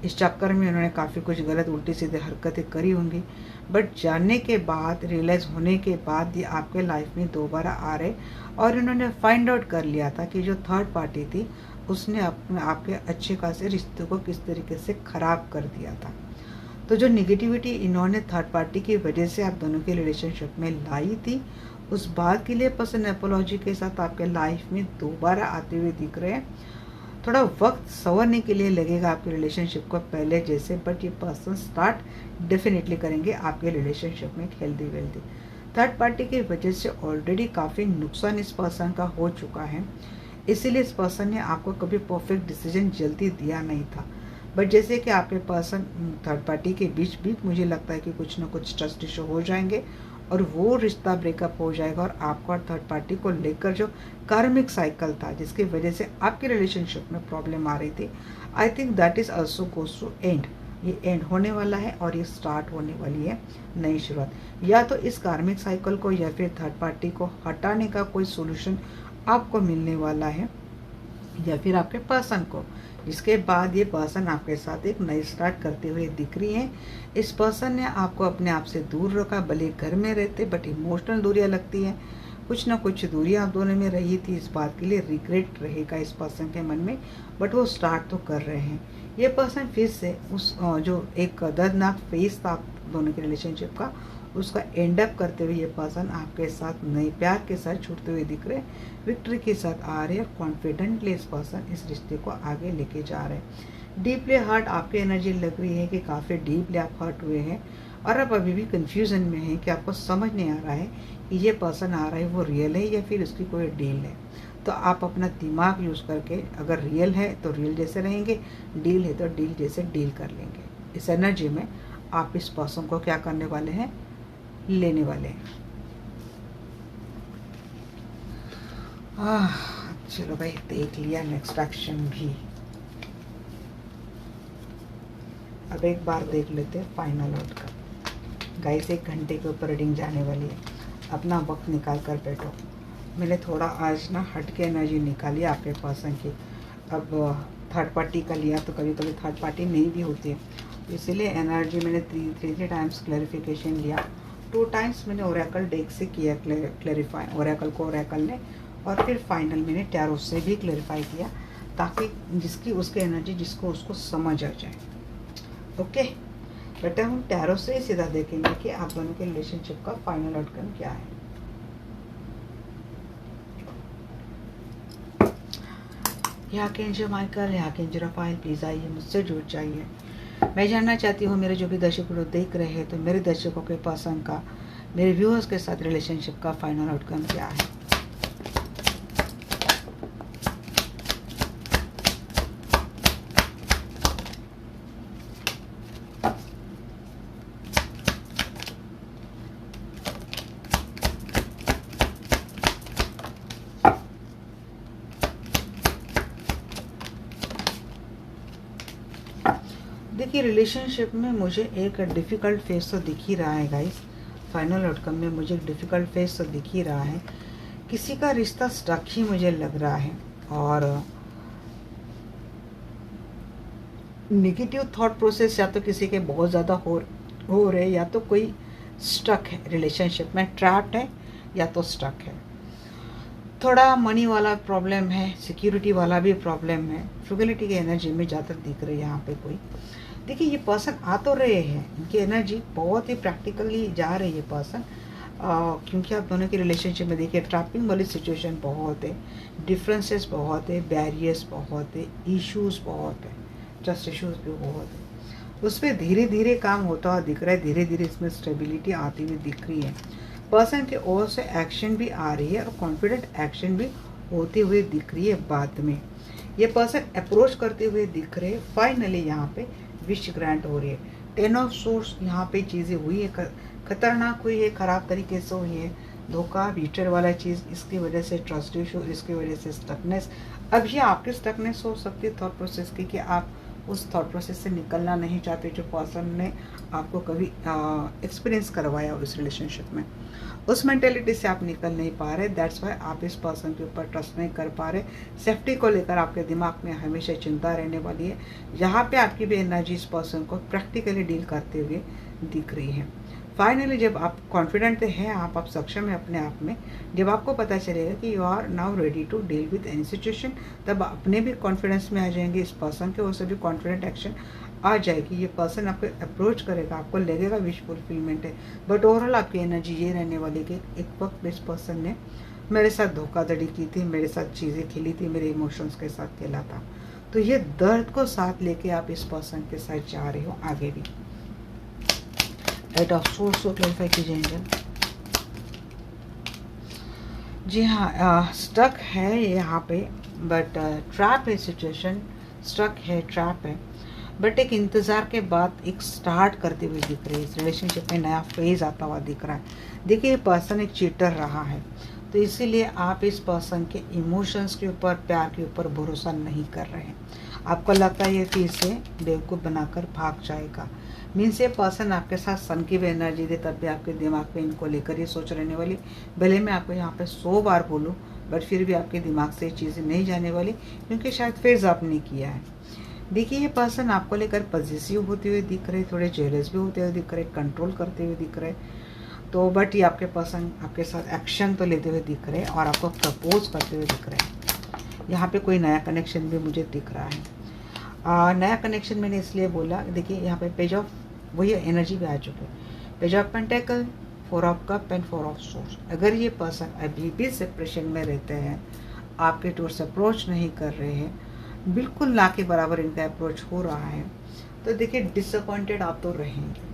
इस चक्कर में उन्होंने काफ़ी कुछ गलत उल्टी सीधे हरकतें करी होंगी। बट जानने के बाद, रियलाइज़ होने के बाद ये आपके लाइफ में दोबारा आ रहे, और इन्होंने फाइंड आउट कर लिया था कि जो थर्ड पार्टी थी उसने आपके अच्छे खासे रिश्ते को किस तरीके से ख़राब कर दिया था। तो जो निगेटिविटी इन्होंने थर्ड पार्टी की वजह से आप दोनों के रिलेशनशिप में लाई थी, उस बात के लिए पर्सन एपोलॉजी के साथ आपके लाइफ में दोबारा आते हुए दिख रहे हैं। थोड़ा वक्त संवरने के लिए लगेगा आपके रिलेशनशिप को पहले जैसे, बट ये पर्सन स्टार्ट डेफिनेटली करेंगे आपके रिलेशनशिप में एक हेल्दी वेल्दी। थर्ड पार्टी की वजह से ऑलरेडी काफ़ी नुकसान इस पर्सन का हो चुका है, इसीलिए इस पर्सन ने आपको कभी परफेक्ट डिसीजन जल्दी दिया नहीं था। बट जैसे कि आपके पर्सन थर्ड पार्टी के बीच भी मुझे लगता है कि कुछ ना कुछ ट्रस्ट इशू हो जाएंगे और वो रिश्ता ब्रेकअप हो जाएगा, और आपको और थर्ड पार्टी को लेकर जो कार्मिक साइकिल था जिसकी वजह से आपके रिलेशनशिप में प्रॉब्लम आ रही थी, I think that is also goes to end. ये एंड होने वाला है और ये स्टार्ट होने वाली है नई शुरुआत। या तो इस कार्मिक साइकिल को या फिर थर्ड पार्टी को हटाने का कोई सोल्यूशन आपको मिलने वाला है, या फिर आपके पर्सन को, जिसके बाद ये पर्सन आपके साथ एक नई स्टार्ट करते हुए दिख रही है। इस पर्सन ने आपको अपने आप से दूर रखा, भले घर में रहते बट इमोशनल दूरियां लगती हैं, कुछ ना कुछ दूरी आप दोनों में रही थी। इस बात के लिए रिग्रेट रहेगा इस पर्सन के मन में, बट वो स्टार्ट तो कर रहे हैं। ये पर्सन फिर से उस जो एक दर्दनाक फेज था आप दोनों के रिलेशनशिप का, उसका एंड अप करते हुए ये पर्सन आपके साथ नए प्यार के साथ छूटते हुए दिख रहे हैं, विक्ट्री के साथ आ रहे हैं और कॉन्फिडेंटली इस पर्सन इस रिश्ते को आगे लेके जा रहे हैं। डीपली हर्ट आपकी एनर्जी लग रही है कि काफ़ी डीपली आप हर्ट हुए हैं और आप अभी भी कंफ्यूजन में हैं कि आपको समझ नहीं आ रहा है कि ये पर्सन आ रहा है वो रियल है या फिर उसकी कोई डील है। तो आप अपना दिमाग यूज़ करके, अगर रियल है तो रियल जैसे रहेंगे, डील है तो डील जैसे डील कर लेंगे। इस एनर्जी में आप इस पर्सन को क्या करने वाले हैं, लेने वाले हैं। चलो भाई, देख लिया नेक्स्ट एक्शन भी। अब एक बार देख लेते हैं फाइनल आउटकम। गाइस 1 घंटे के ऊपर रीडिंग जाने वाली है, अपना वक्त निकाल कर बैठो। मैंने थोड़ा आज ना हट के एनर्जी निकाली आपके पर्सन की। अब थर्ड पार्टी का लिया तो कभी कभी थर्ड पार्टी नहीं भी होती है, इसीलिए एनर्जी मैंने थ्री टाइम्स क्लैरिफिकेशन लिया। 2 टाइम्स मैंने ओरेकल डेक से किया क्लैरिफाई, ओरेकल को ओरेकल ने, और फिर फाइनल मैंने टैरो से भी क्लैरिफाई किया, ताकि जिसकी उसकी एनर्जी जिसको उसको समझ आ जाए। ओके बेटा, हम टैरो से ही सीधा देखेंगे कि आप दोनों के रिलेशनशिप का फाइनल आउटकम क्या है। यहाँ केंजर माइकल, यहाँ केंजर रफाइल, प्लीज़ आइए, मुझसे जुड़ जाइए। मैं जानना चाहती हूँ मेरे जो भी दर्शक लोग देख रहे हैं, तो मेरे दर्शकों के पर्सन का मेरे व्यूअर्स के साथ रिलेशनशिप का फाइनल आउटकम क्या है। देखिए, रिलेशनशिप में मुझे एक डिफ़िकल्ट फेस तो दिख ही रहा है गाइस। फाइनल आउटकम में मुझे एक डिफ़िकल्ट फेस तो दिख ही रहा है। किसी का रिश्ता स्टक ही मुझे लग रहा है, और नेगेटिव थॉट प्रोसेस या तो किसी के बहुत ज़्यादा हो रहे, या तो कोई स्टक है रिलेशनशिप में, ट्रैप्ड है या तो स्टक है। थोड़ा मनी वाला प्रॉब्लम है, सिक्योरिटी वाला भी प्रॉब्लम है। फ्रूगलिटी की एनर्जी में ज़्यादा दिख रही है यहाँ पे कोई। देखिए, ये पर्सन आ तो रहे हैं, इनकी एनर्जी बहुत ही प्रैक्टिकली जा रही है पर्सन, क्योंकि आप दोनों के रिलेशनशिप में देखिए ट्रैपिंग वाली सिचुएशन बहुत है, डिफरेंसेस बहुत है, बैरियर्स बहुत है, इश्यूज बहुत है, ट्रस्ट इश्यूज भी बहुत है। उस पर धीरे धीरे काम होता हुआ दिख रहा है, धीरे धीरे इसमें स्टेबिलिटी आती हुई दिख रही है। पर्सन के ओर से एक्शन भी आ रही है और कॉन्फिडेंट एक्शन भी होती हुई दिख रही है। बाद में ये पर्सन अप्रोच करते हुए दिख रहे हैं। फाइनली यहाँ पे विश ग्रांट हो रही है। 10 ऑफ सोर्स यहाँ पे चीज़ें हुई है, खतरनाक हुई है, ख़राब तरीके से हुई है, धोखा बीटर वाला चीज़, इसकी वजह से ट्रस्ट इशू, इसकी वजह से स्टकनेस। अब ये आपकी स्टकनेस हो सकती है थॉट प्रोसेस की, कि आप उस थॉट प्रोसेस से निकलना नहीं चाहते जो पर्सन ने आपको कभी एक्सपीरियंस करवाया उस रिलेशनशिप में। उस मेंटेलिटी से आप निकल नहीं पा रहे, दैट्स वाई आप इस पर्सन के ऊपर ट्रस्ट नहीं कर पा रहे। सेफ्टी को लेकर आपके दिमाग में हमेशा चिंता रहने वाली है। यहाँ पे आपकी भी एनर्जी इस पर्सन को प्रैक्टिकली डील करते हुए दिख रही है। फाइनली जब आप कॉन्फिडेंट हैं, आप सक्षम हैं अपने आप में, जब आपको पता चलेगा कि you are now ready to deal with any situation, तब अपने भी कॉन्फिडेंस में आ जाएंगे, इस पर्सन के ओर से भी कॉन्फिडेंट एक्शन आ जाएगी। ये पर्सन आपको अप्रोच करेगा, आपको लगेगा विश फुलफिलमेंट है, बट ओवरऑल आपकी एनर्जी ये रहने वाली कि एक वक्त इस पर्सन ने मेरे साथ धोखाधड़ी की थी, मेरे साथ चीज़ें खेली थी, मेरे इमोशंस के साथ खेला था। तो ये दर्द को साथ लेके आप इस पर्सन के साथ जा रहे हो आगे भी। एट ऑफ सोर्स को क्लैरिफाई कीजिए एंजल। जी हाँ, स्टक है यहाँ पे, बट ट्रैप है सिचुएशन, स्टक है, ट्रैप है, बट एक इंतज़ार के बाद एक स्टार्ट करते हुए दिख रही है। इस रिलेशनशिप में नया फेज आता हुआ दिख रहा है। देखिए, ये पर्सन एक चीटर रहा है, तो इसीलिए आप इस पर्सन के इमोशंस के ऊपर, प्यार के ऊपर भरोसा नहीं कर रहे हैं। आपको लगता है ये फिर से बेवकूफ़ बनाकर भाग जाएगा। मीन्स ये पर्सन आपके साथ सन की भी एनर्जी दे तब भी आपके दिमाग में इनको लेकर ये सोच रहने वाली। भले मैं आपको यहाँ पे 100 बार बोलूँ बट फिर भी आपके दिमाग से ये चीज़ें नहीं जाने वाली, क्योंकि शायद फेज आपने किया है। देखिए ये पर्सन आपको लेकर पॉजिटिव होते हुए दिख रहे, थोड़े जेलस भी होते हुए दिख रहे, कंट्रोल करते हुए दिख रहे। तो बट ये आपके पर्सन आपके साथ एक्शन तो लेते हुए दिख रहे हैं और आपको प्रपोज करते हुए दिख रहे हैं। यहाँ पे कोई नया कनेक्शन भी मुझे दिख रहा है। नया कनेक्शन मैंने इसलिए बोला, देखिए यहाँ पे पेज ऑफ वही एनर्जी भी आ चुकी है। Page of pentacle, 4 of cup and 4 of source. अगर ये पर्सन अभी भी सेपरेशन में रहते हैं, आपके टूर्स अप्रोच नहीं कर रहे हैं, बिल्कुल ना के बराबर इनका अप्रोच हो रहा है, तो देखिए डिसअपॉइंटेड आप तो रहेंगे।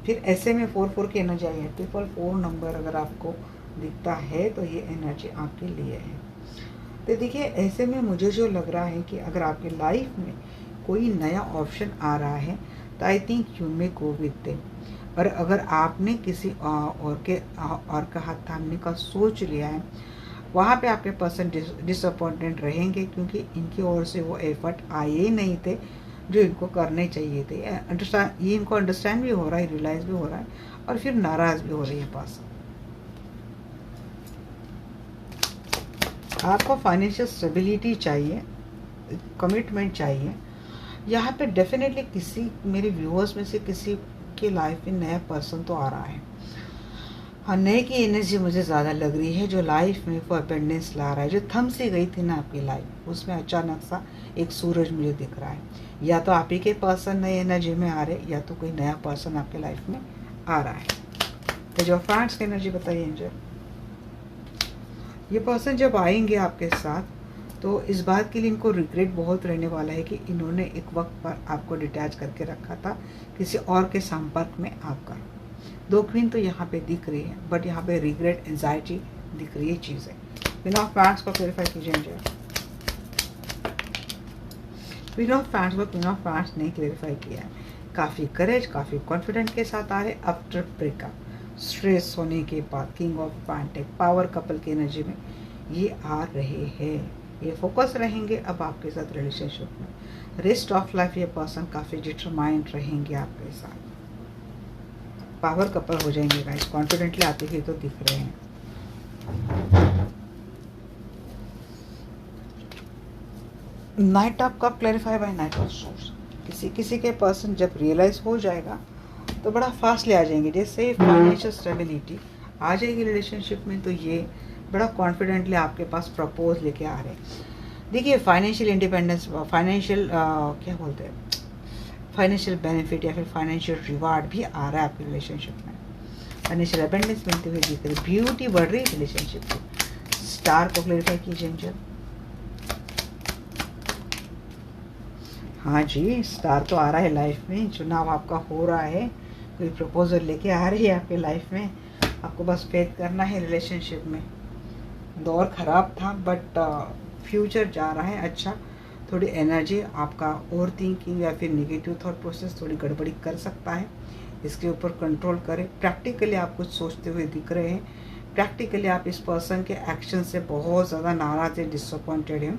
फिर ऐसे में 4 की एनर्जी आई है। 4 नंबर अगर आपको दिखता है तो ये एनर्जी आपके लिए है। तो देखिए ऐसे में मुझे जो लग रहा है कि अगर आपकी लाइफ में कोई नया ऑप्शन आ रहा है तो I think you may go with them. और अगर आपने किसी और का हाथ थामने का सोच लिया है, वहाँ पे आपके पर्सन डिसअपॉइंटेड रहेंगे, क्योंकि इनकी ओर से वो एफर्ट आए ही नहीं थे जो इनको करने चाहिए थे। ये इनको अंडरस्टैंड भी हो रहा है, रियलाइज भी हो रहा है और फिर नाराज भी हो रही है पर्सन। आपको फाइनेंशियल स्टेबिलिटी चाहिए, कमिटमेंट चाहिए। यहाँ पे डेफिनेटली किसी मेरे व्यूअर्स में से किसी की लाइफ में नया पर्सन तो आ रहा है। हाँ, नए की एनर्जी मुझे ज़्यादा लग रही है, जो लाइफ में वो अपेंडेंस ला रहा है। जो थम सी गई थी ना आपकी लाइफ, उसमें अचानक सा एक सूरज मुझे दिख रहा है। या तो आप ही के पर्सन नए एनर्जी में आ रहे, या तो कोई नया पर्सन आपके लाइफ में आ रहा है। तो जो फ्रेंड्स की एनर्जी बताइए एंजल। ये पर्सन जब आएंगे आपके साथ तो इस बात के लिए इनको रिग्रेट बहुत रहने वाला है कि इन्होंने एक वक्त पर आपको डिटैच करके रखा था, किसी और के संपर्क में आकर। 2 क्वीन तो यहाँ पे दिख रही है, बट यहाँ पे रिग्रेट, एंजाइटी दिख रही है चीज़ें। क्वीन ऑफ पैंट्स को क्लेरिफाई कीजिए एंजल। क्वीन ऑफ पैंट्स को क्वीन ऑफ पैंट्स नहीं क्लेरिफाई किया है। काफ़ी करेज, काफ़ी कॉन्फिडेंट के साथ आ रहे आफ्टर ब्रेकअप, स्ट्रेस होने के बाद। King of pentacle, power couple की एनर्जी में ये आ रहे हैं। ये फोकस रहेंगे अब आपके साथ रिलेशनशिप में। रेस्ट ऑफ लाइफ ये पर्सन काफ़ी डिटरमाइंड रहेंगे आपके साथ। पावर कपल हो जाएंगे गाइस, कॉन्फिडेंटली आते हुए तो दिख रहे हैं। Knight of cup clarify by knight of swords. किसी के पर्सन जब रियलाइज हो जाएगा तो बड़ा फास्ट ले आ जाएंगे। जैसे फाइनेंशियल स्टेबिलिटी आ जाएगी रिलेशनशिप में, तो ये बड़ा कॉन्फिडेंटली आपके पास प्रपोज लेके आ रहे हैं। देखिए फाइनेंशियल इंडिपेंडेंस, फाइनेंशियल क्या बोलते हैं, फाइनेंशियल बेनिफिट या फिर फाइनेंशियल रिवार्ड भी आ रहा है आपके रिलेशनशिप में। फाइनेंशियल अबेंडेंस मिलते हुए दिख रही, ब्यूटी बढ़ रही है रिलेशनशिप की। स्टार को क्लेरिफाई कीजिए एंजल। हाँ जी, स्टार तो आ रहा है लाइफ में। चुनाव आपका हो रहा है, कोई प्रपोजल लेके आ रही है आपके लाइफ में। आपको बस फेथ करना है रिलेशनशिप में। दौर ख़राब था बट फ्यूचर जा रहा है अच्छा। थोड़ी एनर्जी आपका ओवर थिंकिंग या फिर नेगेटिव थॉट प्रोसेस थोड़ी गड़बड़ी कर सकता है, इसके ऊपर कंट्रोल करें। प्रैक्टिकली आप कुछ सोचते हुए दिख रहे हैं। प्रैक्टिकली आप इस पर्सन के एक्शन से बहुत ज़्यादा नाराज़ है, डिसअपॉइंटेड हैं।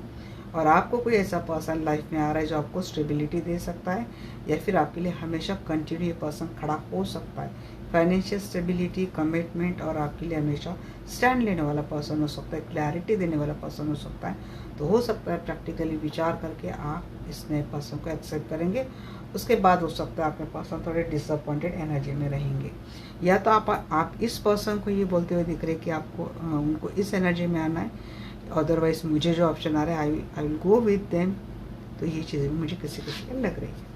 और आपको कोई ऐसा पर्सन लाइफ में आ रहा है जो आपको स्टेबिलिटी दे सकता है या फिर आपके लिए हमेशा कंटिन्यू ये पर्सन खड़ा हो सकता है। फाइनेंशियल स्टेबिलिटी, कमिटमेंट और आपके लिए हमेशा स्टैंड लेने वाला पर्सन हो सकता है, क्लैरिटी देने वाला पर्सन हो सकता है। तो हो सकता है प्रैक्टिकली विचार करके आप इस नए पर्सन को एक्सेप्ट करेंगे। उसके बाद हो सकता है आपके पर्सन थोड़े डिसअपॉइंटेड एनर्जी में रहेंगे। या तो आप इस पर्सन को ये बोलते हुए दिख रहे कि आपको उनको इस एनर्जी में आना है, अदरवाइज मुझे जो ऑप्शन आ रहा है I will go with them. तो ये चीज़ें भी मुझे किसी लग रही है।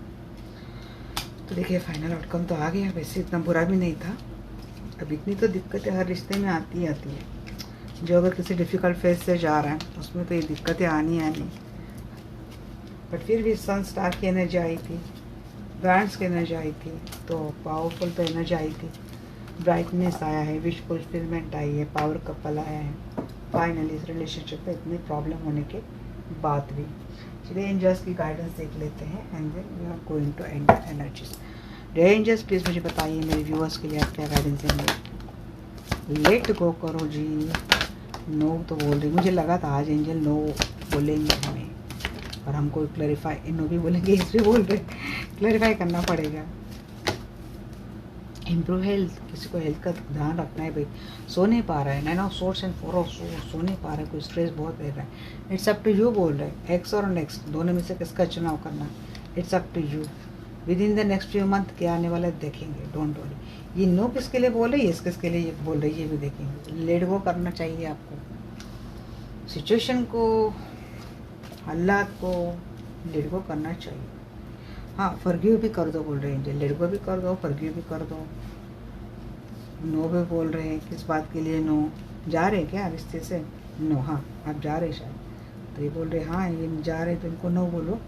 तो देखिए फाइनल आउटकम तो आ गया, वैसे इतना बुरा भी नहीं था। अब इतनी तो दिक्कतें हर रिश्ते में आती है। जो अगर किसी डिफ़िकल्ट फेज से जा रहा है उसमें तो ये दिक्कतें आनी। बट फिर भी सन स्टार की एनर्जी आई थी, ब्रांड्स की एनर्जी आई थी, तो पावरफुल तो एनर्जी आई थी। ब्राइटनेस आया है, विश फुलफिलमेंट आई है, पावर कपल आया है। फाइनली इस रिलेशनशिप में इतनी प्रॉब्लम होने के बाद भी। चलिए एंजल्स की गाइडेंस देख लेते हैं and then we are going to end the energies. Dear angels please मुझे बताइए मेरे व्यूअर्स के लिए आप क्या गाइडेंस देंगे। लेट गो करो जी। नो तो बोल रही, मुझे लगा था आज एंजल नो बोलेंगे हमें। और हमको क्लैरिफाई, इन्हों भी बोलेंगे, इस भी बोल रहे, क्लैरिफाई करना पड़ेगा। इम्प्रूव हेल्थ, किसी को हेल्थ का ध्यान रखना है भाई, सो नहीं पा रहा है, 9 of source and 4 of source, सो नहीं पा रहा है, कोई स्ट्रेस बहुत दे रहा है, इट्स अप टू यू बोल रहे हैं, एक्स और नेक्स्ट दोनों में से किसका चुनाव करना है, it's up to you. Within the next few month क्या आने वाला है देखेंगे, डोंट वरी। ये नो किसके लिए बोल रहे हैं, किसके लिए ये बोल रही है, ये भी देखेंगे। लेट गो करना चाहिए आपको, सिचुएशन को, हालात को लेट गो करना चाहिए। हाँ, फॉरगिव भी कर दो बोल रहे हैं, लेट गो भी कर दो, फॉरगिव भी कर दो। नो भी बोल रहे हैं, किस बात के लिए नो, जा रहे हैं क्या रिश्ते से, नो, हाँ आप जा रहे शायद, तो ये बोल रहे हाँ ये जा रहे, तो इनको नो बोलो,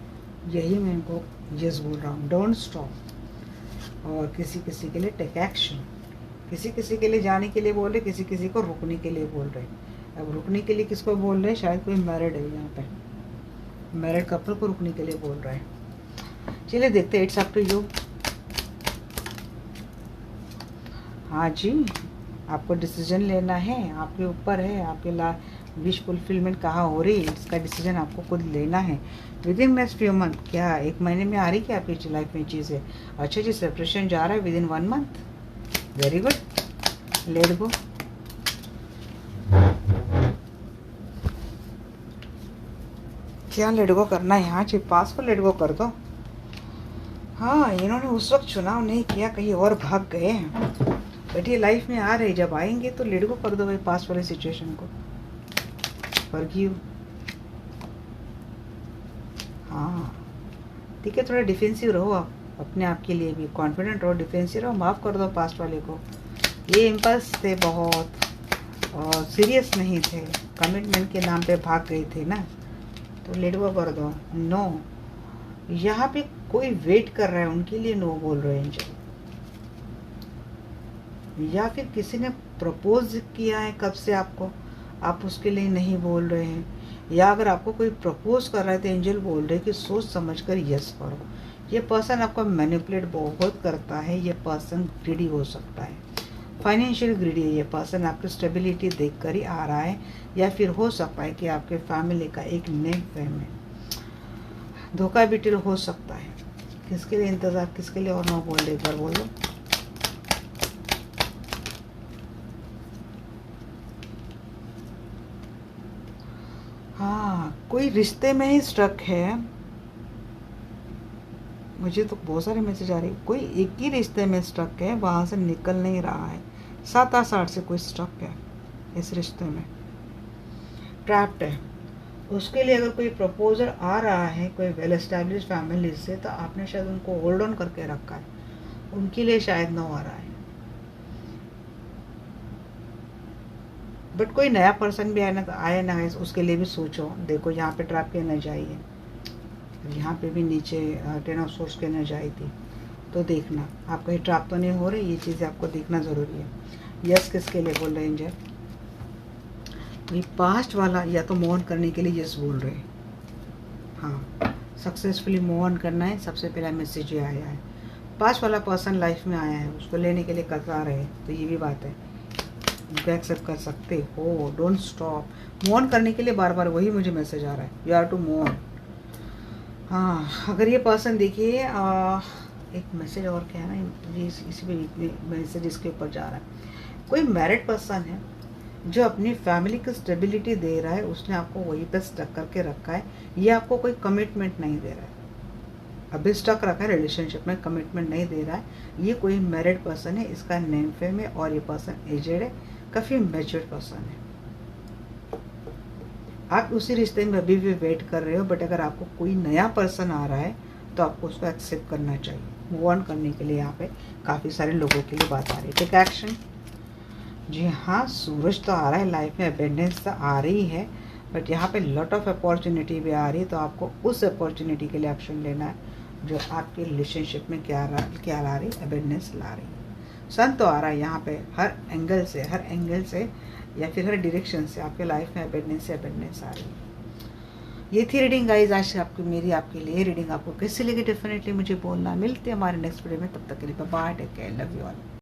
यही मैं इनको यस बोल रहा हूँ, डोंट स्टॉप। और किसी किसी के लिए टेक एक्शन, किसी किसी के लिए जाने के लिए बोल रहे, किसी किसी को रुकने के लिए बोल रहे। अब रुकने के लिए किसको बोल रहे हैं, शायद कोई मैरिड है यहाँ पे, मैरिड कपल को रुकने के लिए बोल रहा है। चलिए देखते हैं, इट्स अप टू यू। हाँ जी, आपको डिसीजन लेना है, आपके ऊपर है, आपके विश फुलफिलमेंट कहाँ हो रही है, इसका डिसीजन आपको खुद लेना है। With in next few month, क्या 1 महीने में आ रही क्या आपकी लाइफ में चीज़ें, अच्छा जी सेपरेशन जा रहा है with in 1 month, very good, let go. क्या लेट गो करना है, हाँ जी पास को लेट गो कर दो। हाँ, इन्होंने उस वक्त चुनाव नहीं किया, कहीं और भाग गए, बट ये लाइफ में आ रहे, जब आएंगे तो लेट गो कर दो भाई पास वाले सिचुएशन को, फॉरगिव। हाँ ठीक है, थोड़ा डिफेंसिव रहो आप, अपने आप के लिए भी कॉन्फिडेंट रहो, डिफेंसिव रहो, माफ़ कर दो पास्ट वाले को। ये इम्पल्स थे बहुत, और सीरियस नहीं थे, कमिटमेंट के नाम पे भाग गए थे ना, तो लेट गो कर दो। नो, यहाँ पे कोई वेट कर रहा है उनके लिए, नो बोल रहे हैं एंजल। या फिर किसी ने प्रपोज किया है कब से आपको, आप उसके लिए नहीं बोल रहे हैं, या अगर आपको कोई प्रपोज कर रहा है तो एंजल बोल रहे हैं कि सोच समझकर यस करो। ये पर्सन आपको मैनिपुलेट बहुत करता है, ये पर्सन ग्रीडी हो सकता है, फाइनेंशियल ग्रीडी है ये पर्सन, आपकी स्टेबिलिटी देखकर ही आ रहा है, या फिर हो सकता है कि आपके फैमिली का एक नेम फेम है, धोखा बिटिल हो सकता है। किसके लिए इंतजार, किसके लिए, और नो बोल रहे, एक बार बोल दो। हाँ, कोई रिश्ते में ही स्ट्रक है, मुझे तो बहुत सारे मैसेज आ रहे हैं, कोई एक ही रिश्ते में स्ट्रक है, वहाँ से निकल नहीं रहा है, 7-8 से कोई स्ट्रक है इस रिश्ते में, ट्रैप्ड है। उसके लिए अगर कोई प्रपोजल आ रहा है कोई वेल एस्टैब्लिश फैमिली से, तो आपने शायद उनको होल्ड ऑन करके रखा है, उनके लिए शायद नो आ रहा है। बट कोई नया पर्सन भी आया ना, उसके लिए भी सोचो, देखो यहाँ पे ट्रैप की एनर्जी आई है, यहाँ पे भी नीचे 10 ऑफ सोर्स की एनर्जी आई थी, तो देखना आप कहीं ट्रैप तो नहीं हो रहे, ये चीज़ें आपको देखना ज़रूरी है। यस किसके लिए बोल रहे हैं एंजल, ये पास्ट वाला या तो मूव ऑन करने के लिए यस बोल रहे हैं, हाँ सक्सेसफुली मूव ऑन करना है, सबसे पहला मैसेज ये आया है। पास्ट वाला पर्सन लाइफ में आया है, उसको लेने के लिए कतरा रहे, तो ये भी बात है, उनको एक्सेप्ट कर सकते हो, डोंट स्टॉप, मूव ऑन करने के लिए बार बार वही मुझे मैसेज आ रहा है, you are to move on. हाँ, अगर ये पर्सन देखिए, एक मैसेज और क्या है ना, ये इसी पे मैसेज इसके ऊपर जा रहा है, कोई मैरिड पर्सन है जो अपनी फैमिली को स्टेबिलिटी दे रहा है, उसने आपको वहीं पे स्टक करके रखा है, ये आपको कोई कमिटमेंट नहीं दे रहा है, अभी स्टक रखा है रिलेशनशिप में, कमिटमेंट नहीं दे रहा है, ये कोई मैरिड पर्सन है, इसका नेम फेम है, और ये पर्सन एजेड है, काफ़ी मैच्योर्ड पर्सन है। आप उसी रिश्ते में अभी भी वेट कर रहे हो, बट अगर आपको कोई नया पर्सन आ रहा है तो आपको उसको एक्सेप्ट करना चाहिए, मूव ऑन करने के लिए यहाँ पे काफ़ी सारे लोगों के लिए बात आ रही है, टेक एक्शन। जी हाँ, सूरज तो आ रहा है लाइफ में, अबेंडेंस तो आ रही है, बट यहाँ पे लॉट ऑफ अपॉर्चुनिटी भी आ रही है, तो आपको उस अपॉर्चुनिटी के लिए एक्शन लेना है जो आपके रिलेशनशिप में क्या ला रही, अबेंडेंस ला रही है। सन तो आ रहा है यहाँ पे, हर एंगल से या फिर हर डायरेक्शन से आपके लाइफ में अबेंडेंस आ रही है। ये थी रीडिंग गाइज आज आपकी, मेरी आपके लिए रीडिंग आपको कैसे लगी डेफिनेटली मुझे बोलना। मिलते हैं हमारे नेक्स्ट वीडियो में, तब तक के लिए bye, take care, love you all.